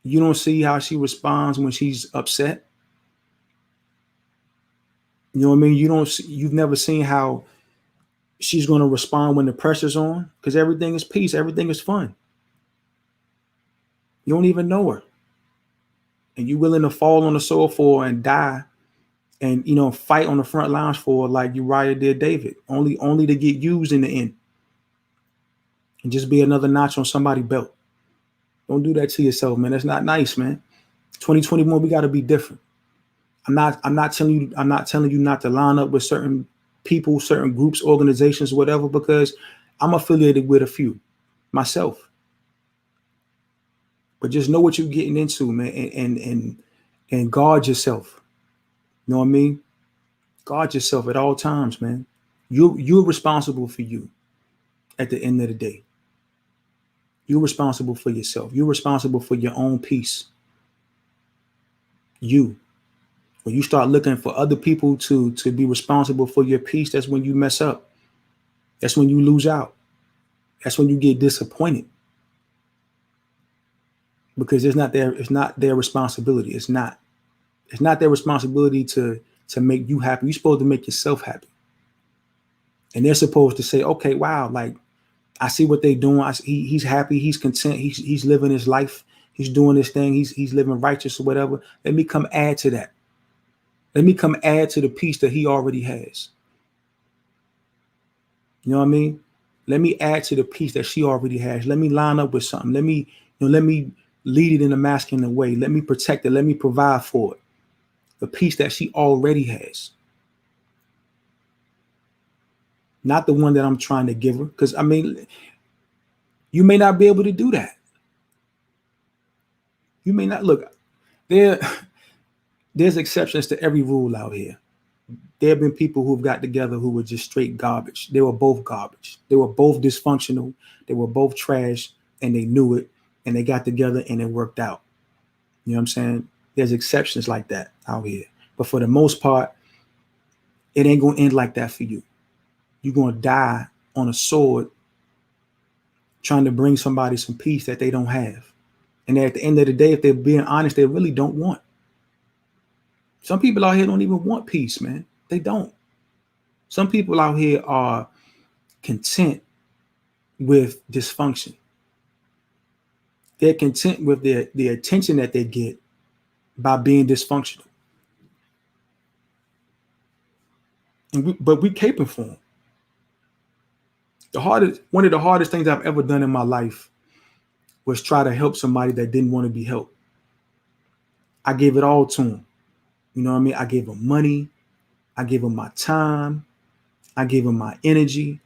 S2: You don't see how she responds when she's upset. You know what I mean? You've never seen how she's going to respond when the pressure's on, because everything is peace. Everything is fun. You don't even know her. And you willing to fall on the sword for her and die and, fight on the front lines for her like Uriah did David, only to get used in the end and just be another notch on somebody's belt. Don't do that to yourself, man. That's not nice, man. 2021, we got to be different. I'm not telling you not to line up with certain people, certain groups, organizations, whatever, because I'm affiliated with a few myself. But just know what you're getting into, man, and guard yourself. You know what I mean? Guard yourself at all times, man. You're responsible for you at the end of the day. You're responsible for yourself. You're responsible for your own peace. When you start looking for other people to be responsible for your peace, that's when you mess up. That's when you lose out. That's when you get disappointed. Because it's not their responsibility. It's not their responsibility to make you happy. You're supposed to make yourself happy. And they're supposed to say, okay, wow, like I see what they're doing. He's happy, he's content, he's living his life, he's doing this thing, he's living righteous or whatever. Let me come add to that. Let me come add to the peace that he already has. You know what I mean? Let me add to the peace that she already has. Let me line up with something. Let me lead it in a masculine way. Let me protect it. Let me provide for it. The peace that she already has. Not the one that I'm trying to give her. Because, I mean, you may not be able to do that. You may not. Look, there's exceptions to every rule out here. There have been people who've got together who were just straight garbage. They were both garbage. They were both dysfunctional. They were both trash, and they knew it, and they got together, and it worked out. You know what I'm saying? There's exceptions like that out here. But for the most part, it ain't going to end like that for you. You're going to die on a sword trying to bring somebody some peace that they don't have. And at the end of the day, if they're being honest, they really don't want. Some people out here don't even want peace, man. They don't. Some people out here are content with dysfunction. They're content with the attention that they get by being dysfunctional. But we caping for them. One of the hardest things I've ever done in my life was try to help somebody that didn't want to be helped. I gave it all to them. You know what I mean? I gave them money. I gave them my time. I gave them my energy.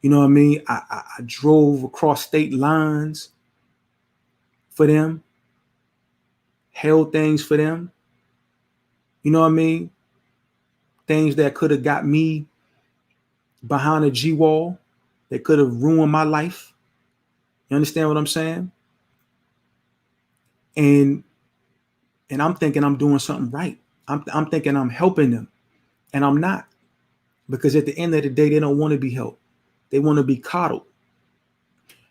S2: You know what I mean? I drove across state lines for them. Held things for them. You know what I mean? Things that could have got me behind a G-wall. That could have ruined my life. You understand what I'm saying? And I'm thinking I'm doing something right. I'm thinking I'm helping them. And I'm not. Because at the end of the day, they don't want to be helped. They want to be coddled.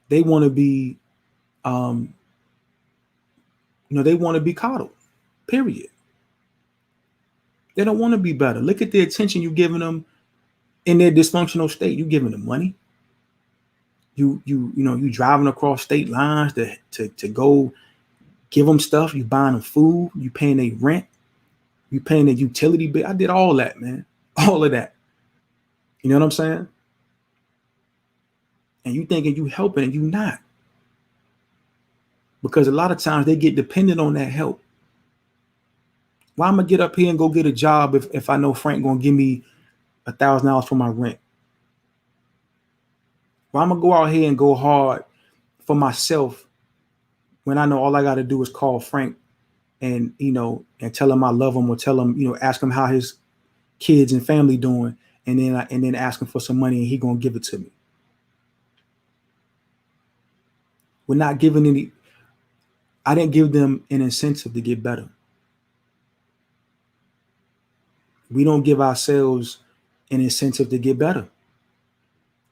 S2: They want to be, they want to be coddled, period. They don't want to be better. Look at the attention you're giving them in their dysfunctional state. You're giving them money. you driving across state lines to go give them stuff. You buying them food. You paying their rent. You paying their utility bill. I did all that, man. All of that. You know what I'm saying? And you thinking you helping and you not. Because a lot of times they get dependent on that help. Why am I get up here and go get a job if I know Frank gonna give me $1,000 for my rent? Why am I go out here and go hard for myself when I know all I got to do is call Frank and and tell him I love him, or tell him ask him how his kids and family doing, and then ask him for some money and he gonna give it to me. We're not giving any. I didn't give them an incentive to get better. We don't give ourselves an incentive to get better.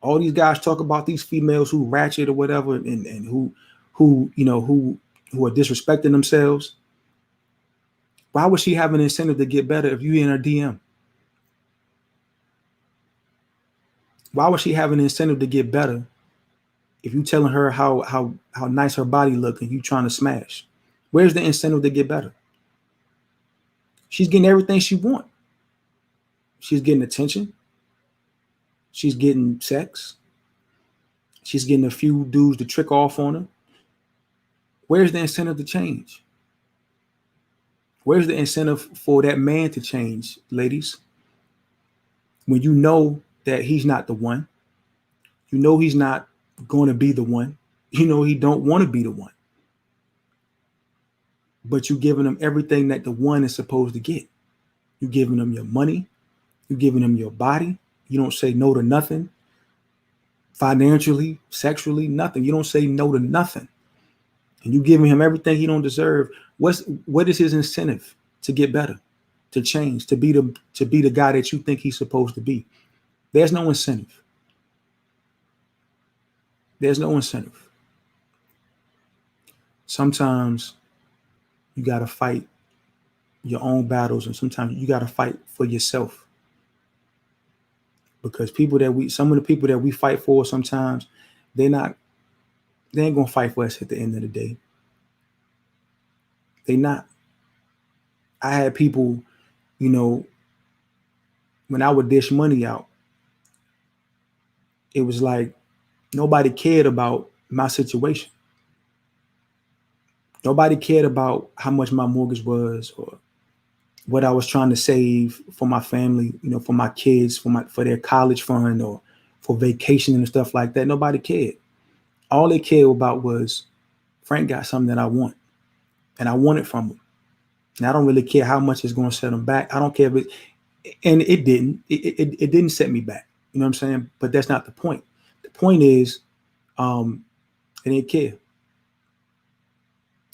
S2: All these guys talk about these females who ratchet or whatever, and who are disrespecting themselves. Why would she have an incentive to get better if you in her DM? Why would she have an incentive to get better if you telling her how nice her body look and you trying to smash? Where's the incentive to get better? She's getting everything she want. She's getting attention. She's getting sex. She's getting a few dudes to trick off on her. Where's the incentive to change? Where's the incentive for that man to change, ladies? When you know that he's not the one, you know he's not going to be the one, you know he don't want to be the one, but you giving him everything that the one is supposed to get. You giving him your money, you giving him your body. You don't say no to nothing. Financially, sexually, nothing. You don't say no to nothing. And you giving him everything he don't deserve. What is his incentive to get better, to change, to be the guy that you think he's supposed to be? There's no incentive. There's no incentive. Sometimes you got to fight your own battles, and sometimes you got to fight for yourself. Because some of the people that we fight for, sometimes they ain't gonna fight for us at the end of the day. They not. I had people, when I would dish money out, it was like nobody cared about my situation. Nobody cared about how much my mortgage was, or what I was trying to save for my family, for my kids, for their college fund, or for vacation and stuff like that. Nobody cared. All they cared about was Frank got something that I want, and I want it from him. And I don't really care how much it's going to set him back. I don't care if it didn't. It didn't set me back. You know what I'm saying? But that's not the point. The point is, it didn't care.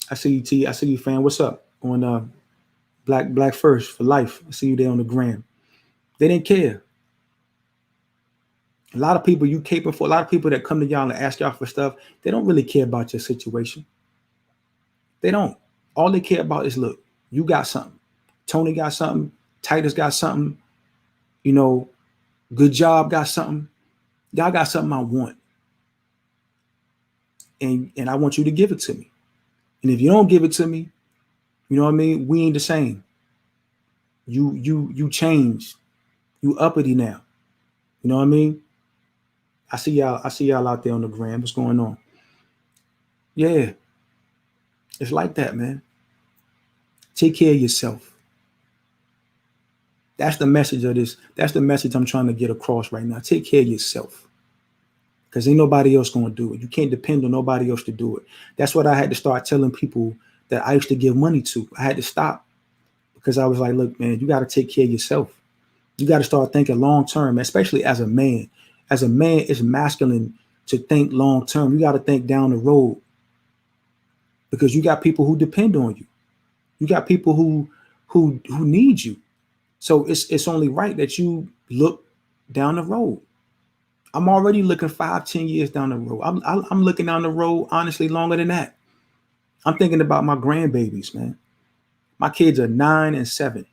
S2: I see you, T. I see you, fan. What's up? On Black First for life. I see you there on the gram. They didn't care. A lot of people you caping for, a lot of people that come to y'all and ask y'all for stuff, they don't really care about your situation. They don't. All they care about is, look, you got something. Tony got something. Titus got something. Good Job got something. Y'all got something I want. And I want you to give it to me. And if you don't give it to me, you know what I mean? We ain't the same. You changed. You uppity now. You know what I mean? I see y'all out there on the gram. What's going on? Yeah. It's like that, man. Take care of yourself. That's the message of this. That's the message I'm trying to get across right now. Take care of yourself. Because ain't nobody else going to do it. You can't depend on nobody else to do it. That's what I had to start telling people that I used to give money to. I had to stop, because I was like, look, man, you got to take care of yourself. You got to start thinking long term, especially as a man. As a man, it's masculine to think long term. You got to think down the road, because you got people who depend on you. You got people who need you. So it's only right that you look down the road. I'm already looking 5-10 years down the road. I'm looking down the road, honestly, longer than that. I'm thinking about my grandbabies, man. My kids are 9 and 7.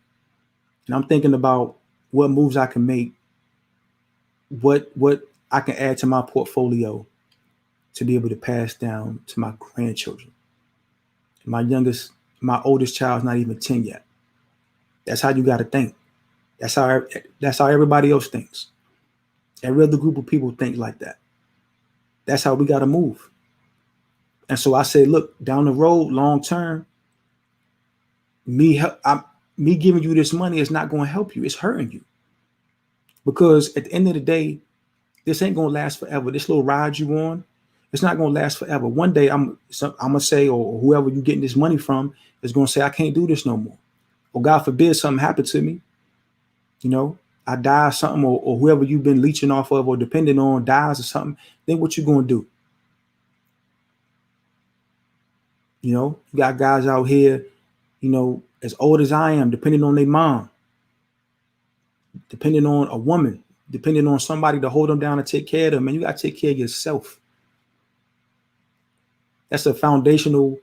S2: And I'm thinking about what moves I can make, what I can add to my portfolio, to be able to pass down to my grandchildren. My oldest child's not even 10 yet. That's how you got to think. That's how everybody else thinks. Every other group of people think like that. That's how we got to move. And so I said, look, down the road, long term, me giving you this money is not going to help you. It's hurting you. Because at the end of the day, this ain't going to last forever. This little ride you on, it's not going to last forever. One day I'm going to say, or whoever you're getting this money from is going to say, I can't do this no more. Or God forbid something happened to me. You know, I die or something, or whoever you've been leeching off of or depending on dies or something. Then what you going to do? You know, you got guys out here, you know, as old as I am, depending on their mom, depending on a woman, depending on somebody to hold them down and take care of them. And you got to take care of yourself. That's a foundational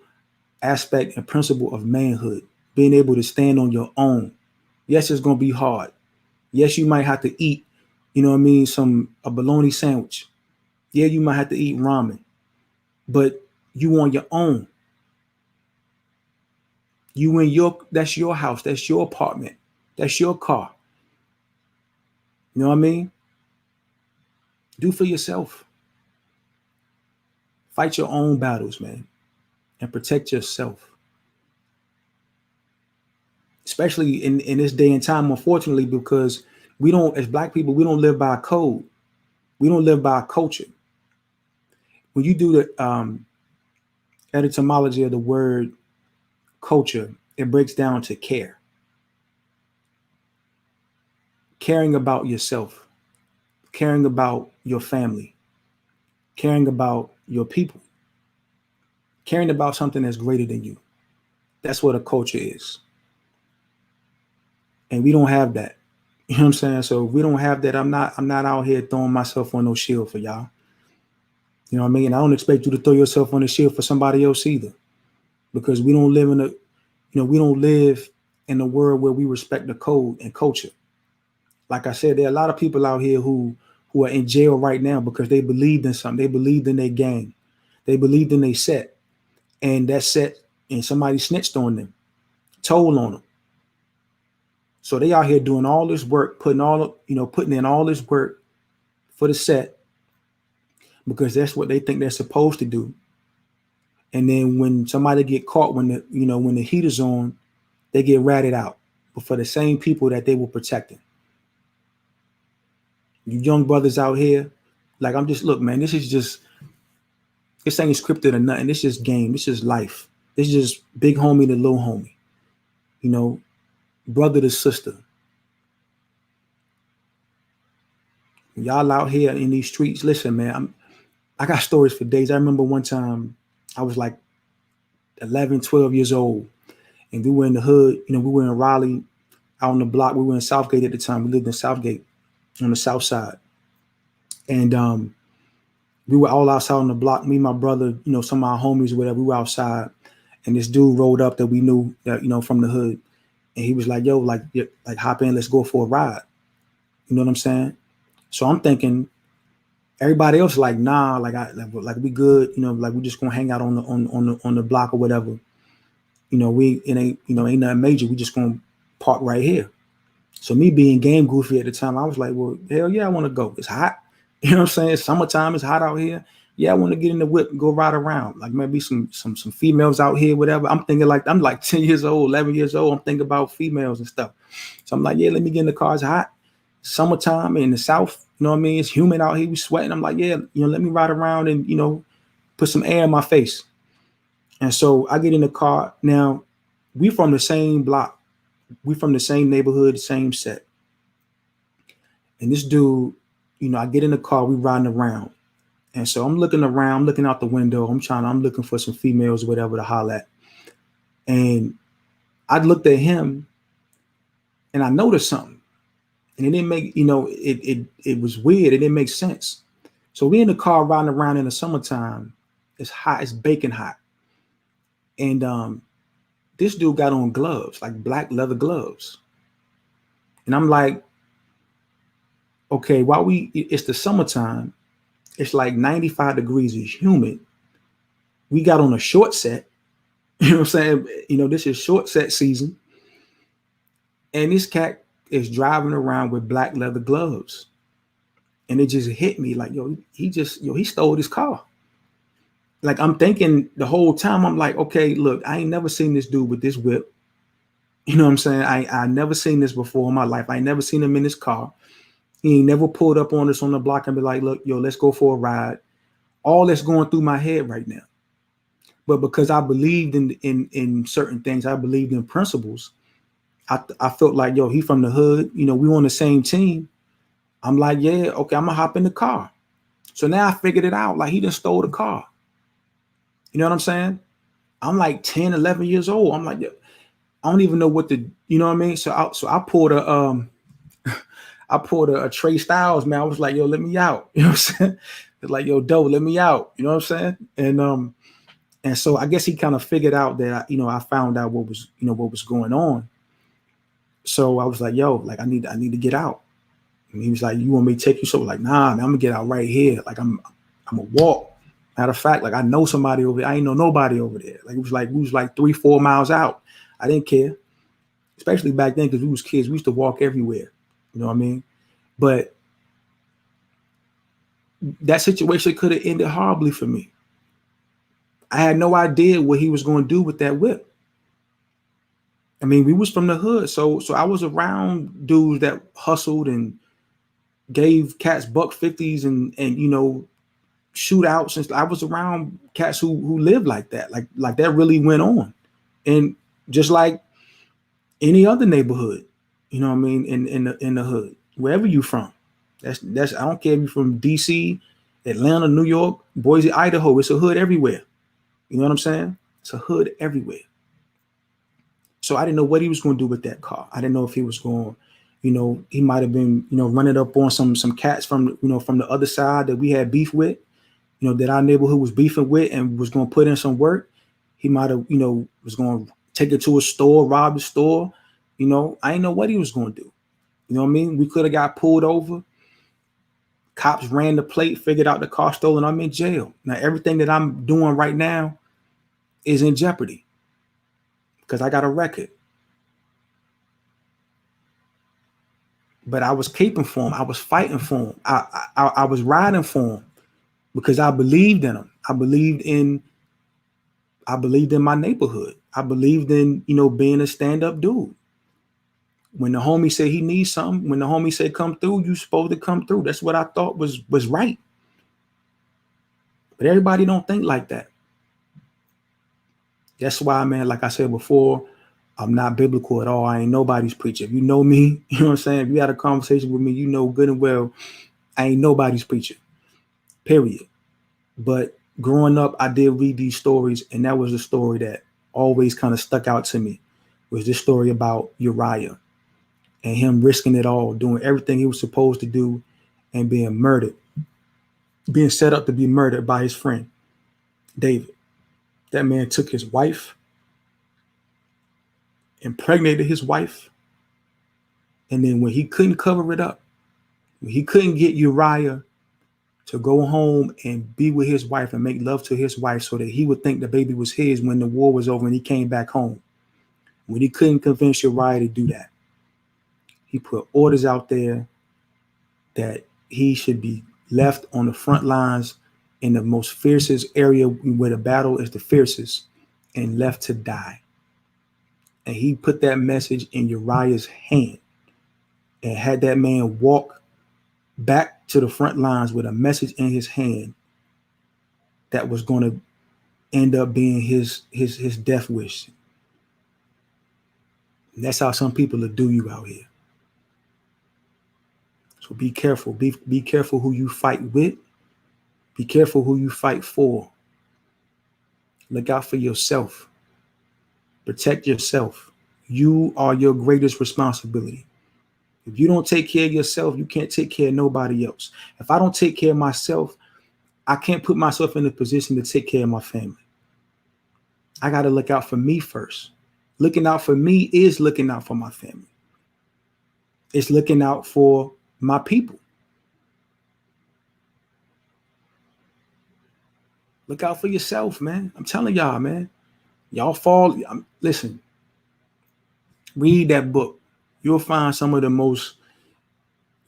S2: aspect and principle of manhood, being able to stand on your own. Yes, it's going to be hard. Yes, you might have to eat, you know what I mean, a bologna sandwich. Yeah, you might have to eat ramen, but you on your own. That's your house, that's your apartment, that's your car. You know what I mean? Do for yourself. Fight your own battles, man, and protect yourself. Especially in this day and time, unfortunately, because we don't, as Black people, we don't live by a code. We don't live by a culture. When you do the etymology of the word culture, it breaks down to care. Caring about yourself, caring about your family, caring about your people, caring about something that's greater than you. That's what a culture is. And we don't have that. You know what I'm saying? So if we don't have that, I'm not out here throwing myself on no shield for y'all. You know what I mean? I don't expect you to throw yourself on the shield for somebody else either. Because we don't live in a world where we respect the code and culture. Like I said, there are a lot of people out here who are in jail right now because they believed in something. They believed in their gang. They believed in their set. And that set, and somebody snitched on them, told on them. So they out here doing all this work, putting in all this work for the set because that's what they think they're supposed to do. And then when somebody get caught, when the heat is on, they get ratted out. But for the same people that they were protecting. You young brothers out here, like look, man, this ain't scripted or nothing. This is game. This is life. This is just big homie to little homie. You know, brother to sister. Y'all out here in these streets, listen, man, I got stories for days. I remember one time I was like 11, 12 years old, and we were in the hood. You know, we were in Raleigh, out on the block. We were in Southgate at the time. We lived in Southgate on the south side. And we were all outside on the block. Me and my brother, you know, some of our homies or whatever, we were outside. And this dude rolled up that we knew that, you know, from the hood. And he was like, yo, like hop in, let's go for a ride. You know what I'm saying? So I'm thinking everybody else like, nah, like we good, you know, like we just gonna hang out on the block or whatever. You know, ain't nothing major. We just gonna park right here. So me being game goofy at the time, I was like, well, hell yeah, I want to go. It's hot. You know what I'm saying? It's summertime, it's hot out here. Yeah, I want to get in the whip and go ride around. Like maybe some females out here, whatever. I'm thinking like, I'm like 10 years old, 11 years old. I'm thinking about females and stuff. So I'm like, yeah, let me get in the car. It's hot. Summertime in the South, you know what I mean? It's humid out here. We sweating. I'm like, yeah, you know, let me ride around and, you know, put some air in my face. And so I get in the car. Now, we from the same block. We from the same neighborhood, the same set. And this dude, you know, I get in the car, we riding around. And so I'm looking around, looking out the window. I'm looking for some females or whatever to holler at. And I looked at him and I noticed something. And it didn't make, you know, it was weird. It didn't make sense. So we in the car riding around in the summertime. It's hot, it's baking hot. And this dude got on gloves, like black leather gloves. And I'm like, okay, it's the summertime, It's like 95 degrees. It's humid. We got on a short set. You know what I'm saying? This is short set season. And this cat is driving around with black leather gloves. And it just hit me like, he stole this car. Like, I'm thinking the whole time, I'm like, okay, look, I ain't never seen this dude with this whip. You know what I'm saying? I never seen this before in my life. I ain't never seen him in this car. He ain't never pulled up on us on the block and be like, look, let's go for a ride. All that's going through my head right now. But because I believed in certain things, I believed in principles, I felt like, he from the hood. We on the same team. I'm like, yeah, okay, I'm gonna hop in the car. So now I figured it out. Like, he just stole the car. You know what I'm saying? I'm like 10, 11 years old. I'm like, I don't even know what to, you know what I mean? So I pulled a Trey Styles, man. I was like, let me out. You know what I'm saying? It's like, Doe, let me out. You know what I'm saying? And so I guess he kind of figured out that, I found out what was going on. So I was like, I need to get out. And he was like, you want me to take you? So I was like, nah, man, I'm gonna get out right here. Like, I'm gonna walk. Matter of fact, like, I know somebody over there. I ain't know nobody over there. Like, we was like 3-4 miles out. I didn't care, especially back then, because we was kids. We used to walk everywhere. You know what I mean? But that situation could have ended horribly for me. I had no idea what he was going to do with that whip. I mean, we was from the hood, so I was around dudes that hustled and gave cats $150s and shootouts. And I was around cats who lived like that, like that really went on, and just like any other neighborhood, you know what I mean, in the hood, wherever you from. That's I don't care if you're from DC, Atlanta, New York, Boise, Idaho. It's a hood everywhere. You know what I'm saying? It's a hood everywhere. So I didn't know what he was going to do with that car. I didn't know if he was going, he might have been, running up on some cats from the other side that we had beef with, that our neighborhood was beefing with and was going to put in some work. He might have, was going to take it to a store, rob the store. I didn't know what he was going to do. You know what I mean? We could have got pulled over. Cops ran the plate, figured out the car stolen. I'm in jail. Now, everything that I'm doing right now is in jeopardy because I got a record. But I was caping for him. I was fighting for him. I was riding for him because I believed in him. I believed in my neighborhood. I believed in, being a stand-up dude. When the homie said he needs something, when the homie said come through, you supposed to come through. That's what I thought was right. But everybody don't think like that. That's why, man, like I said before, I'm not biblical at all. I ain't nobody's preacher. If you know me, you know what I'm saying? If you had a conversation with me, you know good and well, I ain't nobody's preacher, period. But growing up, I did read these stories, and that was the story that always kind of stuck out to me, was this story about Uriah and him risking it all, doing everything he was supposed to do and being murdered, being set up to be murdered by his friend, David. That man took his wife, impregnated his wife, and then when he couldn't cover it up, when he couldn't get Uriah to go home and be with his wife and make love to his wife so that he would think the baby was his when the war was over and he came back home, when he couldn't convince Uriah to do that, he put orders out there that he should be left on the front lines in the most fiercest area where the battle is the fiercest and left to die. And he put that message in Uriah's hand and had that man walk back to the front lines with a message in his hand that was going to end up being his death wish. And that's how some people will do you out here. So be careful. Be careful who you fight with. Be careful who you fight for. Look out for yourself. Protect yourself. You are your greatest responsibility. If you don't take care of yourself, you can't take care of nobody else. If I don't take care of myself, I can't put myself in a position to take care of my family. I got to look out for me first. Looking out for me is looking out for my family. It's looking out for my people. Look out for yourself, man. I'm telling y'all, man. Y'all fall. Listen, read that book. You'll find some of the most.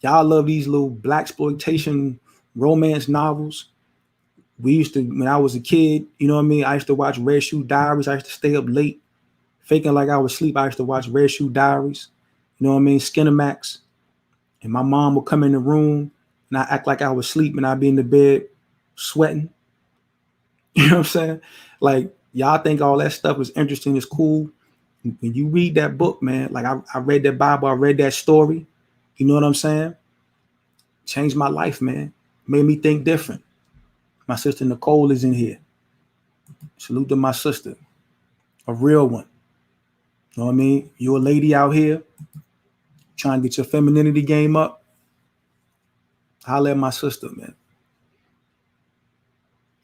S2: Y'all love these little black exploitation romance novels. We used to, when I was a kid, you know what I mean? I used to watch Red Shoe Diaries. I used to stay up late, faking like I was asleep. I used to watch Red Shoe Diaries. You know what I mean? Skinamax. And my mom would come in the room and I act like I was asleep and I'd be in the bed sweating. You know what I'm saying? Like, y'all think all that stuff is interesting, is cool. When you read that book, man, like I read that Bible, I read that story. You know what I'm saying? Changed my life, man. Made me think different. My sister Nicole is in here. Salute to my sister. A real one. You know what I mean? You're a lady out here trying to get your femininity game up. Holla at my sister, man.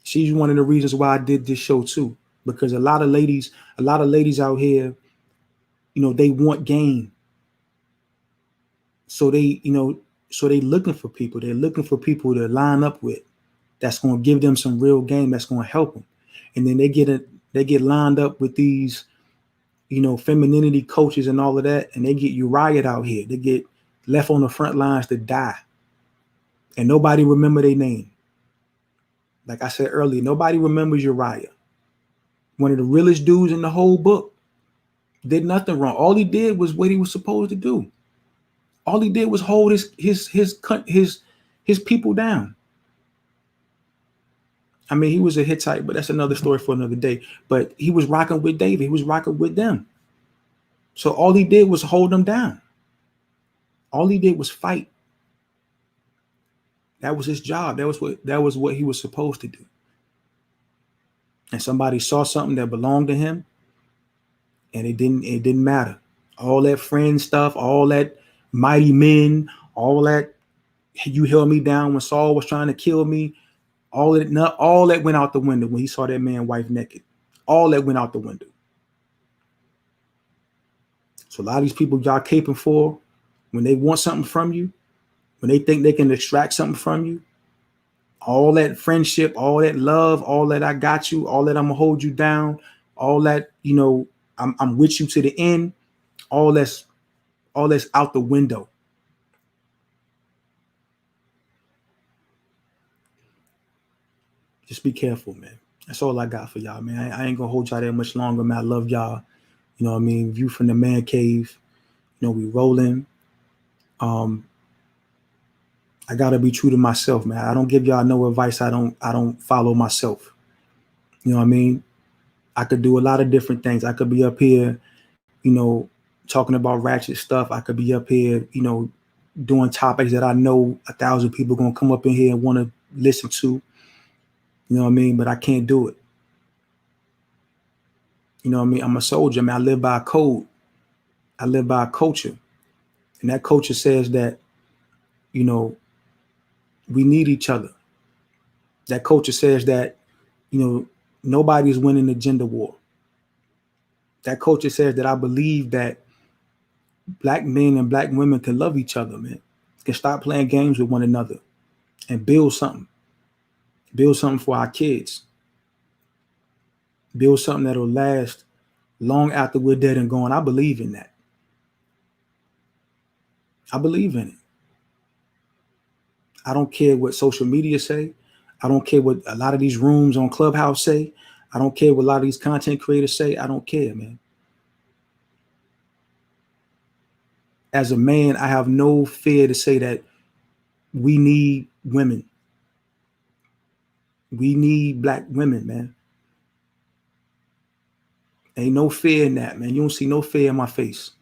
S2: She's one of the reasons why I did this show too. Because a lot of ladies out here, you know, they want game. So they looking for people. They're looking for people to line up with that's going to give them some real game, that's going to help them. And then they get lined up with these, you know, femininity coaches and all of that, and they get Uriah out here. They get left on the front lines to die. And nobody remember their name. Like I said earlier, nobody remembers Uriah. One of the realest dudes in the whole book. Did nothing wrong. All he did was what he was supposed to do. All he did was hold his people down. I mean, he was a Hittite, but that's another story for another day. But he was rocking with David. He was rocking with them. So all he did was hold them down. All he did was fight. That was his job. That was what he was supposed to do. And somebody saw something that belonged to him, and it didn't matter. All that friend stuff, all that mighty men, all that you held me down when Saul was trying to kill me, all that went out the window when he saw that man wife naked. All that went out the window. So a lot of these people y'all caping for, when they want something from you, when they think they can extract something from you, all that friendship, all that love, all that I got you, all that I'm gonna hold you down, all that, you know, I'm with you to the end, all that's out the window. Just be careful, man. That's all I got for y'all, man. I ain't gonna hold y'all that much longer, man. I love y'all. You know what I mean? View from the man cave. You know, we rolling. I gotta be true to myself, man. I don't give y'all no advice. I don't follow myself. You know what I mean? I could do a lot of different things. I could be up here, you know, talking about ratchet stuff. I could be up here, you know, doing topics that I know 1,000 people gonna come up in here and want to listen to. You know what I mean? But I can't do it. You know what I mean? I'm a soldier, man. I live by a code. I live by a culture. And that culture says that, you know, we need each other. That culture says that, you know, nobody's winning the gender war. That culture says that I believe that black men and black women can love each other, man. Can stop playing games with one another and build something. Build something for our kids. Build something that'll last long after we're dead and gone. I believe in that. I believe in it. I don't care what social media say. I don't care what a lot of these rooms on ClubHouse say. I don't care what a lot of these content creators say. I don't care, man. As a man, I have no fear to say that we need women. We need black women, man. Ain't no fear in that, man. You don't see no fear in my face.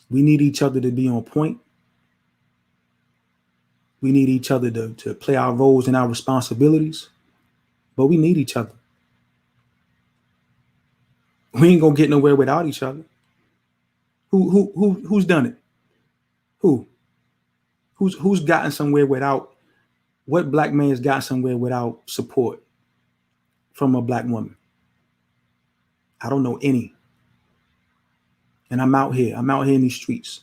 S2: We need each other to be on point. We need each other to play our roles and our responsibilities. But we need each other. We ain't gonna get nowhere without each other. Who's done it? Who's gotten somewhere without? What black man has gotten somewhere without support from a black woman? I don't know any. And I'm out here. I'm out here in these streets.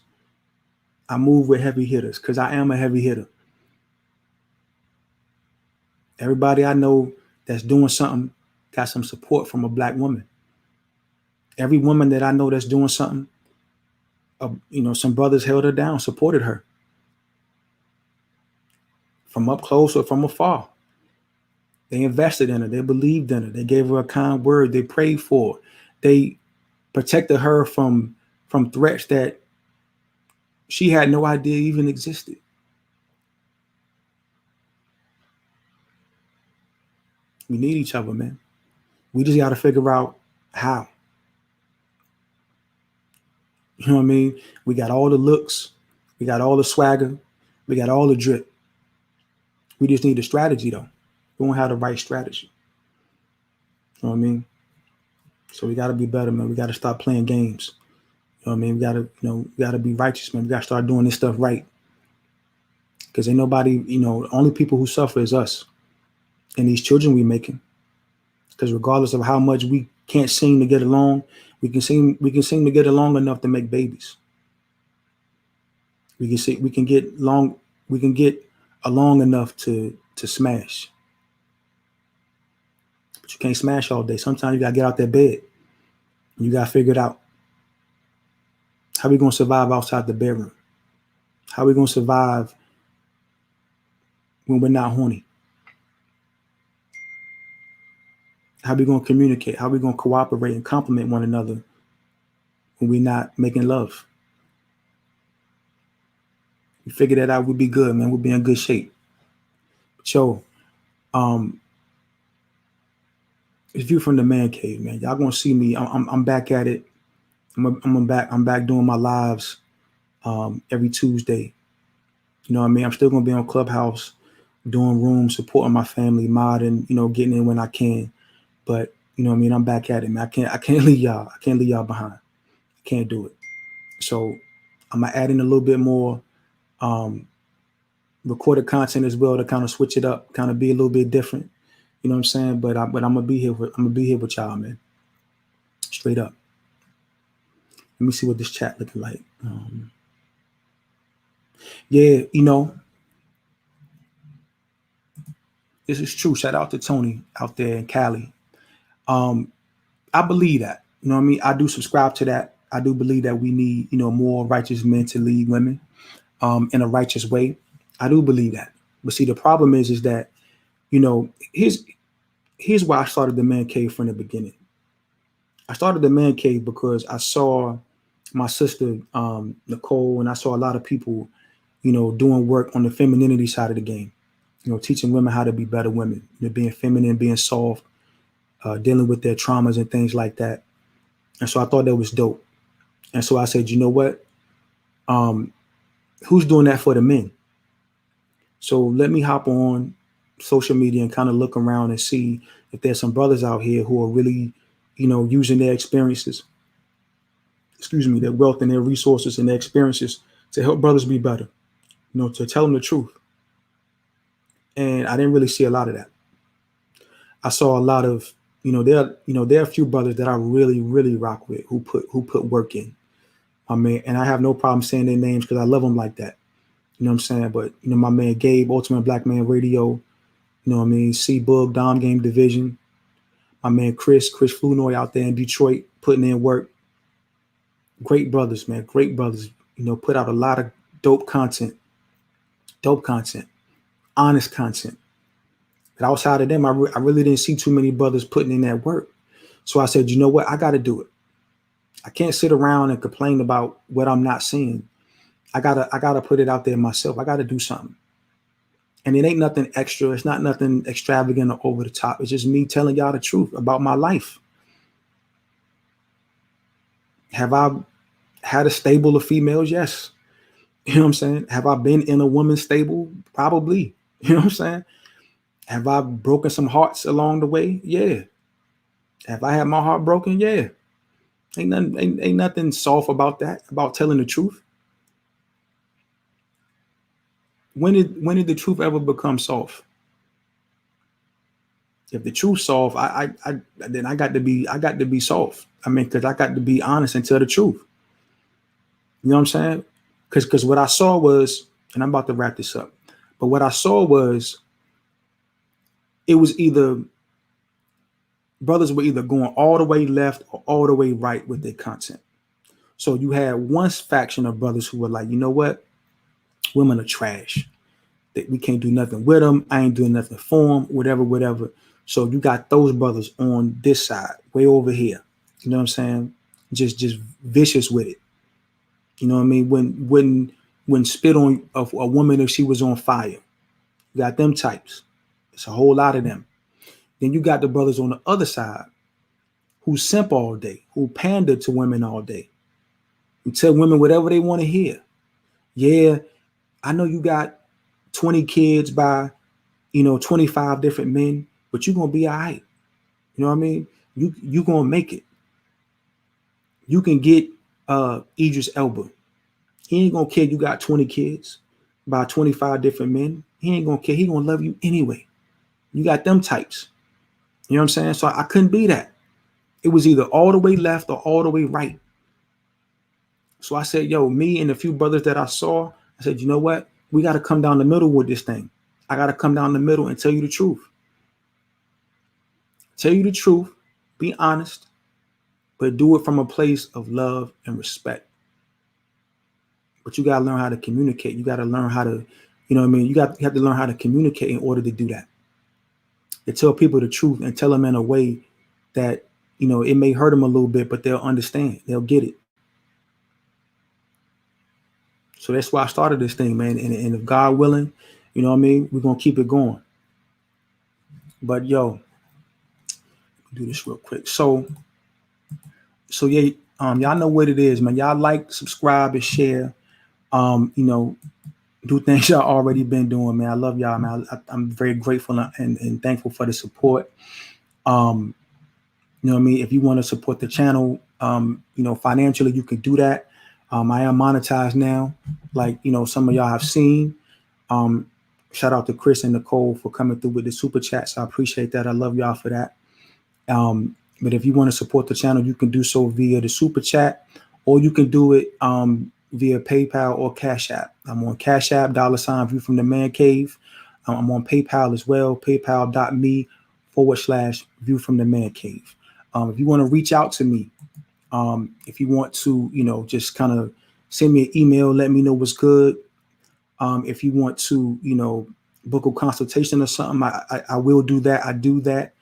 S2: I move with heavy hitters because I am a heavy hitter. Everybody I know that's doing something got some support from a black woman. Every woman that I know that's doing something, some brothers held her down, supported her from up close or from afar. They invested in her. They believed in her. They gave her a kind word. They prayed for her. They protected her from threats that she had no idea even existed. We need each other, man. We just got to figure out how. You know what I mean? We got all the looks. We got all the swagger. We got all the drip. We just need a strategy, though. We don't have the right strategy. You know what I mean? So we got to be better, man. We got to stop playing games. You know what I mean? We got to be righteous, man. We got to start doing this stuff right. Because ain't nobody, the only people who suffer is us and these children we making. Because regardless of how much we can't seem to get along, we can seem to get along enough to make babies. We can get along enough to smash. But you can't smash all day. Sometimes you gotta get out that bed. You gotta figure it out. How we gonna survive outside the bedroom? How we gonna survive when we're not horny? How we gonna communicate? How we gonna cooperate and compliment one another when we're not making love? We figure that out, we'll be good, man. We'll be in good shape. So, it's View from the Man Cave, man. Y'all gonna see me. I'm back at it. I'm back doing my lives every Tuesday. You know what I mean? I'm still gonna be on ClubHouse, doing rooms, supporting my family, modding, getting in when I can. But you know what I mean? I'm back at it, man. I can't leave y'all. I can't leave y'all behind. I can't do it. So I'm gonna add in a little bit more recorded content as well to kind of switch it up, kind of be a little bit different. You know what I'm saying? But I'm gonna be here. I'm gonna be here with y'all, man. Straight up. Let me see what this chat looking like. Yeah, this is true. Shout out to Tony out there in Cali. I believe that. You know what I mean? I do subscribe to that. I do believe that we need, more righteous men to lead women in a righteous way. I do believe that. But see, the problem is that, here's why I started the Man Cave from the beginning. I started the Man Cave because I saw my sister, Nicole, and I saw a lot of people, doing work on the femininity side of the game, teaching women how to be better women, being feminine, being soft, dealing with their traumas and things like that. And so I thought that was dope. And so I said, you know what? Who's doing that for the men? So let me hop on social media and kind of look around and see if there's some brothers out here who are really, using their experiences, their wealth and their resources and their experiences to help brothers be better, to tell them the truth. And I didn't really see a lot of that. I saw a lot of, there are a few brothers that I really, really rock with who put work in. I mean, and I have no problem saying their names because I love them like that. You know what I'm saying? But, my man Gabe, Ultimate Black Man Radio, you know what I mean? C-Bug, Dom Game Division. My man Chris Flournoy out there in Detroit putting in work. Great brothers, man. Great brothers. Put out a lot of dope content. Honest content. But outside of them, I really didn't see too many brothers putting in that work. So I said, you know what? I got to do it. I can't sit around and complain about what I'm not seeing. I gotta put it out there myself. I got to do something. And it ain't nothing extra. It's not nothing extravagant or over the top. It's just me telling y'all the truth about my life. Have I had a stable of females? Yes. You know what I'm saying? Have I been in a woman's stable? Probably. You know what I'm saying? Have I broken some hearts along the way? Yeah. Have I had my heart broken? Yeah. Ain't nothing soft about that, about telling the truth. When did the truth ever become soft? If the truth's soft, then I got to be soft. I mean, because I got to be honest and tell the truth. You know what I'm saying? Because what I saw was, and I'm about to wrap this up, but what I saw was it was either Brothers were either going all the way left or all the way right with their content. So you had one faction of brothers who were like, you know what? Women are trash. That we can't do nothing with them. I ain't doing nothing for them, whatever. So you got those brothers on this side, way over here. You know what I'm saying? Just vicious with it. You know what I mean? When spit on a woman if she was on fire. You got them types. It's a whole lot of them. Then you got the brothers on the other side who simp all day, who pander to women all day, who tell women whatever they want to hear. Yeah, I know you got 20 kids by, 25 different men, but you're gonna be all right. You know what I mean? You gonna make it. You can get Idris Elba. He ain't gonna care you got 20 kids by 25 different men. He ain't gonna care. He gonna love you anyway. You got them types. You know what I'm saying? So I couldn't be that. It was either all the way left or all the way right. So I said, yo, me and a few brothers that I saw, I said, you know what? We got to come down the middle with this thing. I got to come down the middle and tell you the truth. Tell you the truth, be honest, but do it from a place of love and respect. But you got to learn how to communicate. You got to learn how to, you know what I mean? You have to learn how to communicate in order to do that. To tell people the truth and tell them in a way that, it may hurt them a little bit, but they'll understand. They'll get it. So that's why I started this thing, man. And if God willing, you know what I mean, we're going to keep it going. But yo, do this real quick. So yeah, y'all know what it is, man. Y'all like, subscribe, and share. Do things y'all already been doing, man. I love y'all, man. I'm very grateful and thankful for the support. You know what I mean? If you want to support the channel, financially, you can do that. I am monetized now, like, some of y'all have seen. Shout out to Chris and Nicole for coming through with the super chats. I appreciate that. I love y'all for that. But if you want to support the channel, you can do so via the super chat, or you can do it via PayPal or Cash App. I'm on Cash App, $ViewFromManCave. I'm on PayPal as well, paypal.me/ViewFromManCave. If you want to reach out to me, if you want to, just kind of send me an email, let me know what's good. If you want to, book a consultation or something, I will do that. I do that.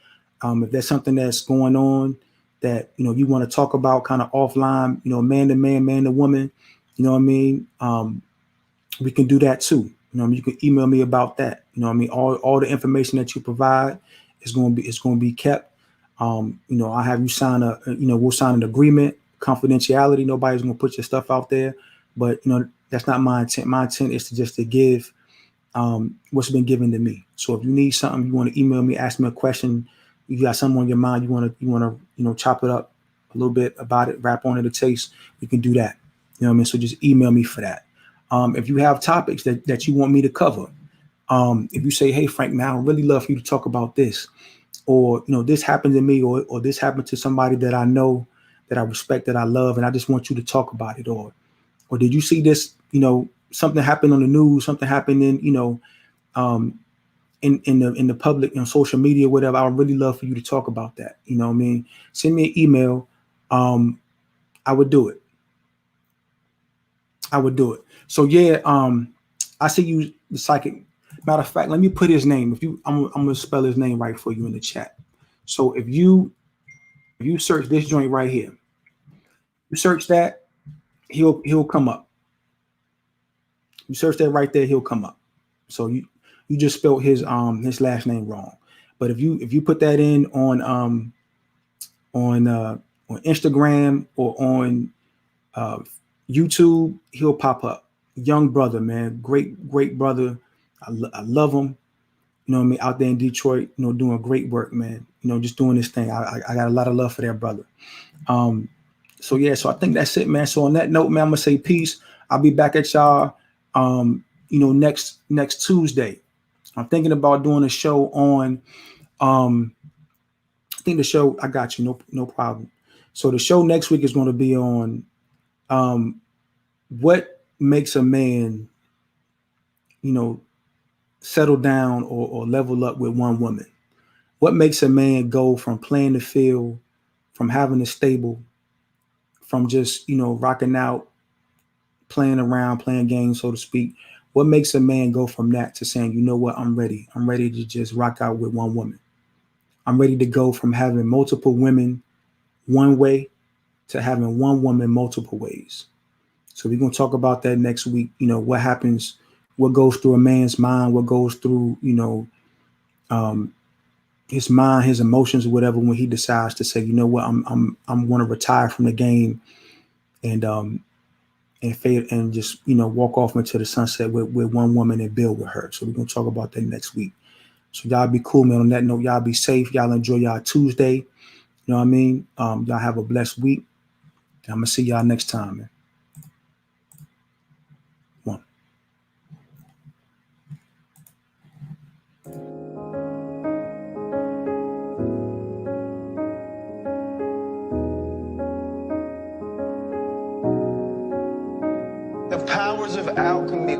S2: If there's something that's going on that, you want to talk about kind of offline, man to man, man to woman, you know what I mean? We can do that too. You can email me about that. You know what I mean? All the information that you provide is going to be kept. I have you sign we'll sign an agreement, confidentiality. Nobody's going to put your stuff out there, but that's not my intent. My intent is to give what's been given to me. So if you need something, you want to email me, ask me a question, you got something on your mind, you want to chop it up a little bit about it, rap on it a taste, you can do that. You know what I mean? So just email me for that. If you have topics that you want me to cover, if you say, hey Frank, man, I would really love for you to talk about this, or this happened to me, or this happened to somebody that I know, that I respect, that I love, and I just want you to talk about it, or did you see this, something happened on the news, something happened in in the public, social media, whatever. I would really love for you to talk about that. You know what I mean? Send me an email. I would do it. So yeah, I see you, the psychic. Matter of fact, let me put his name. I'm gonna spell his name right for you in the chat. So if you search this joint right here, you search that, he'll come up. You search that right there, he'll come up. So you just spelled his last name wrong. But if you put that in on Instagram or on YouTube, he'll pop up. Young brother, man, great brother. I love him. You know what I mean? Out there in Detroit, doing great work, man. Just doing this thing. I got a lot of love for that brother. So yeah, so I think that's it, man. So on that note, man, I'm gonna say peace. I'll be back at y'all next Tuesday. I'm thinking about doing a show on I think the show, I got you, no problem. So the show next week is going to be on what makes a man, settle down or level up with one woman. What makes a man go from playing the field, from having a stable, from just, rocking out, playing around, playing games, so to speak? What makes a man go from that to saying, you know what, I'm ready. I'm ready to just rock out with one woman. I'm ready to go from having multiple women one way to having one woman multiple ways. So we're going to talk about that next week. What happens, what goes through a man's mind, what goes through, his mind, his emotions, or whatever, when he decides to say, you know what, I'm want to retire from the game and fade and just, walk off into the sunset with one woman and build with her. So we're going to talk about that next week. So y'all be cool, man. On that note, y'all be safe. Y'all enjoy y'all Tuesday. You know what I mean? Y'all have a blessed week. I'm going to see y'all next time, man. One.
S1: The powers of alchemy.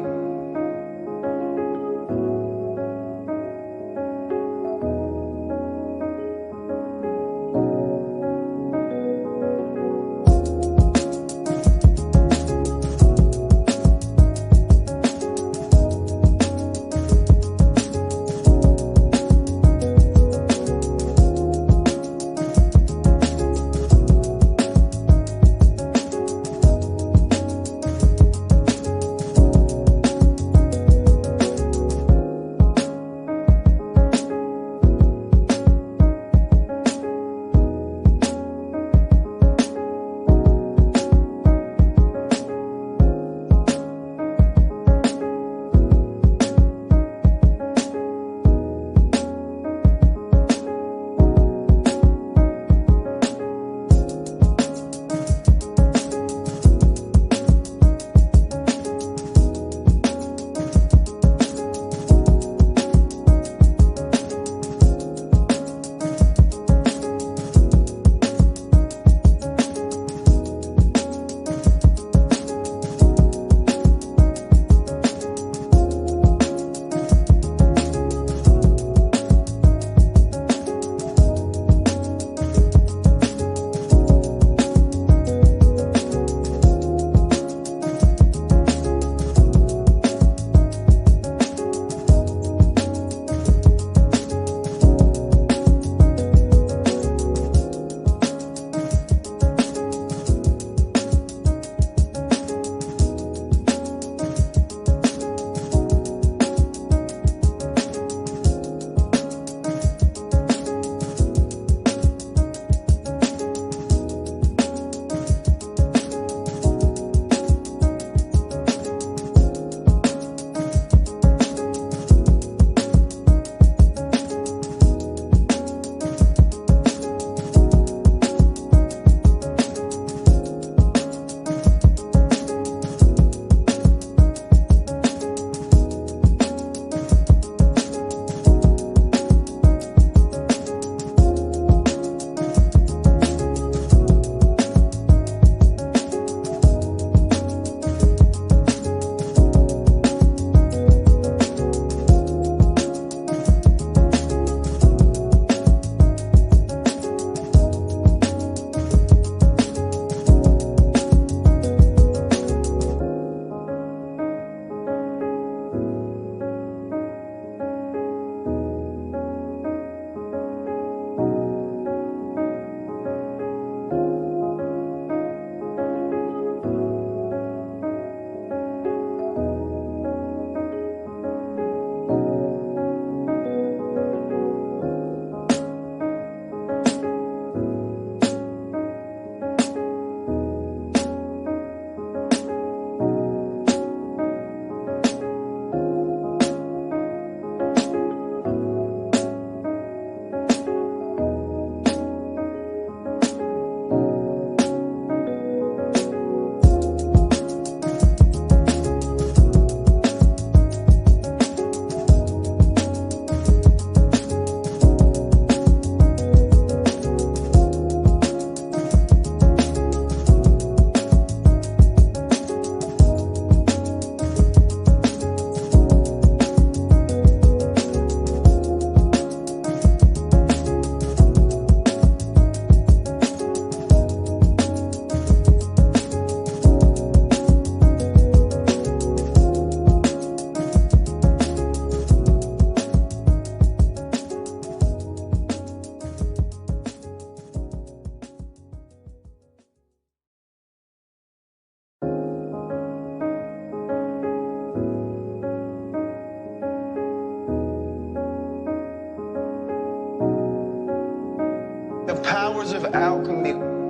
S1: powers of alchemy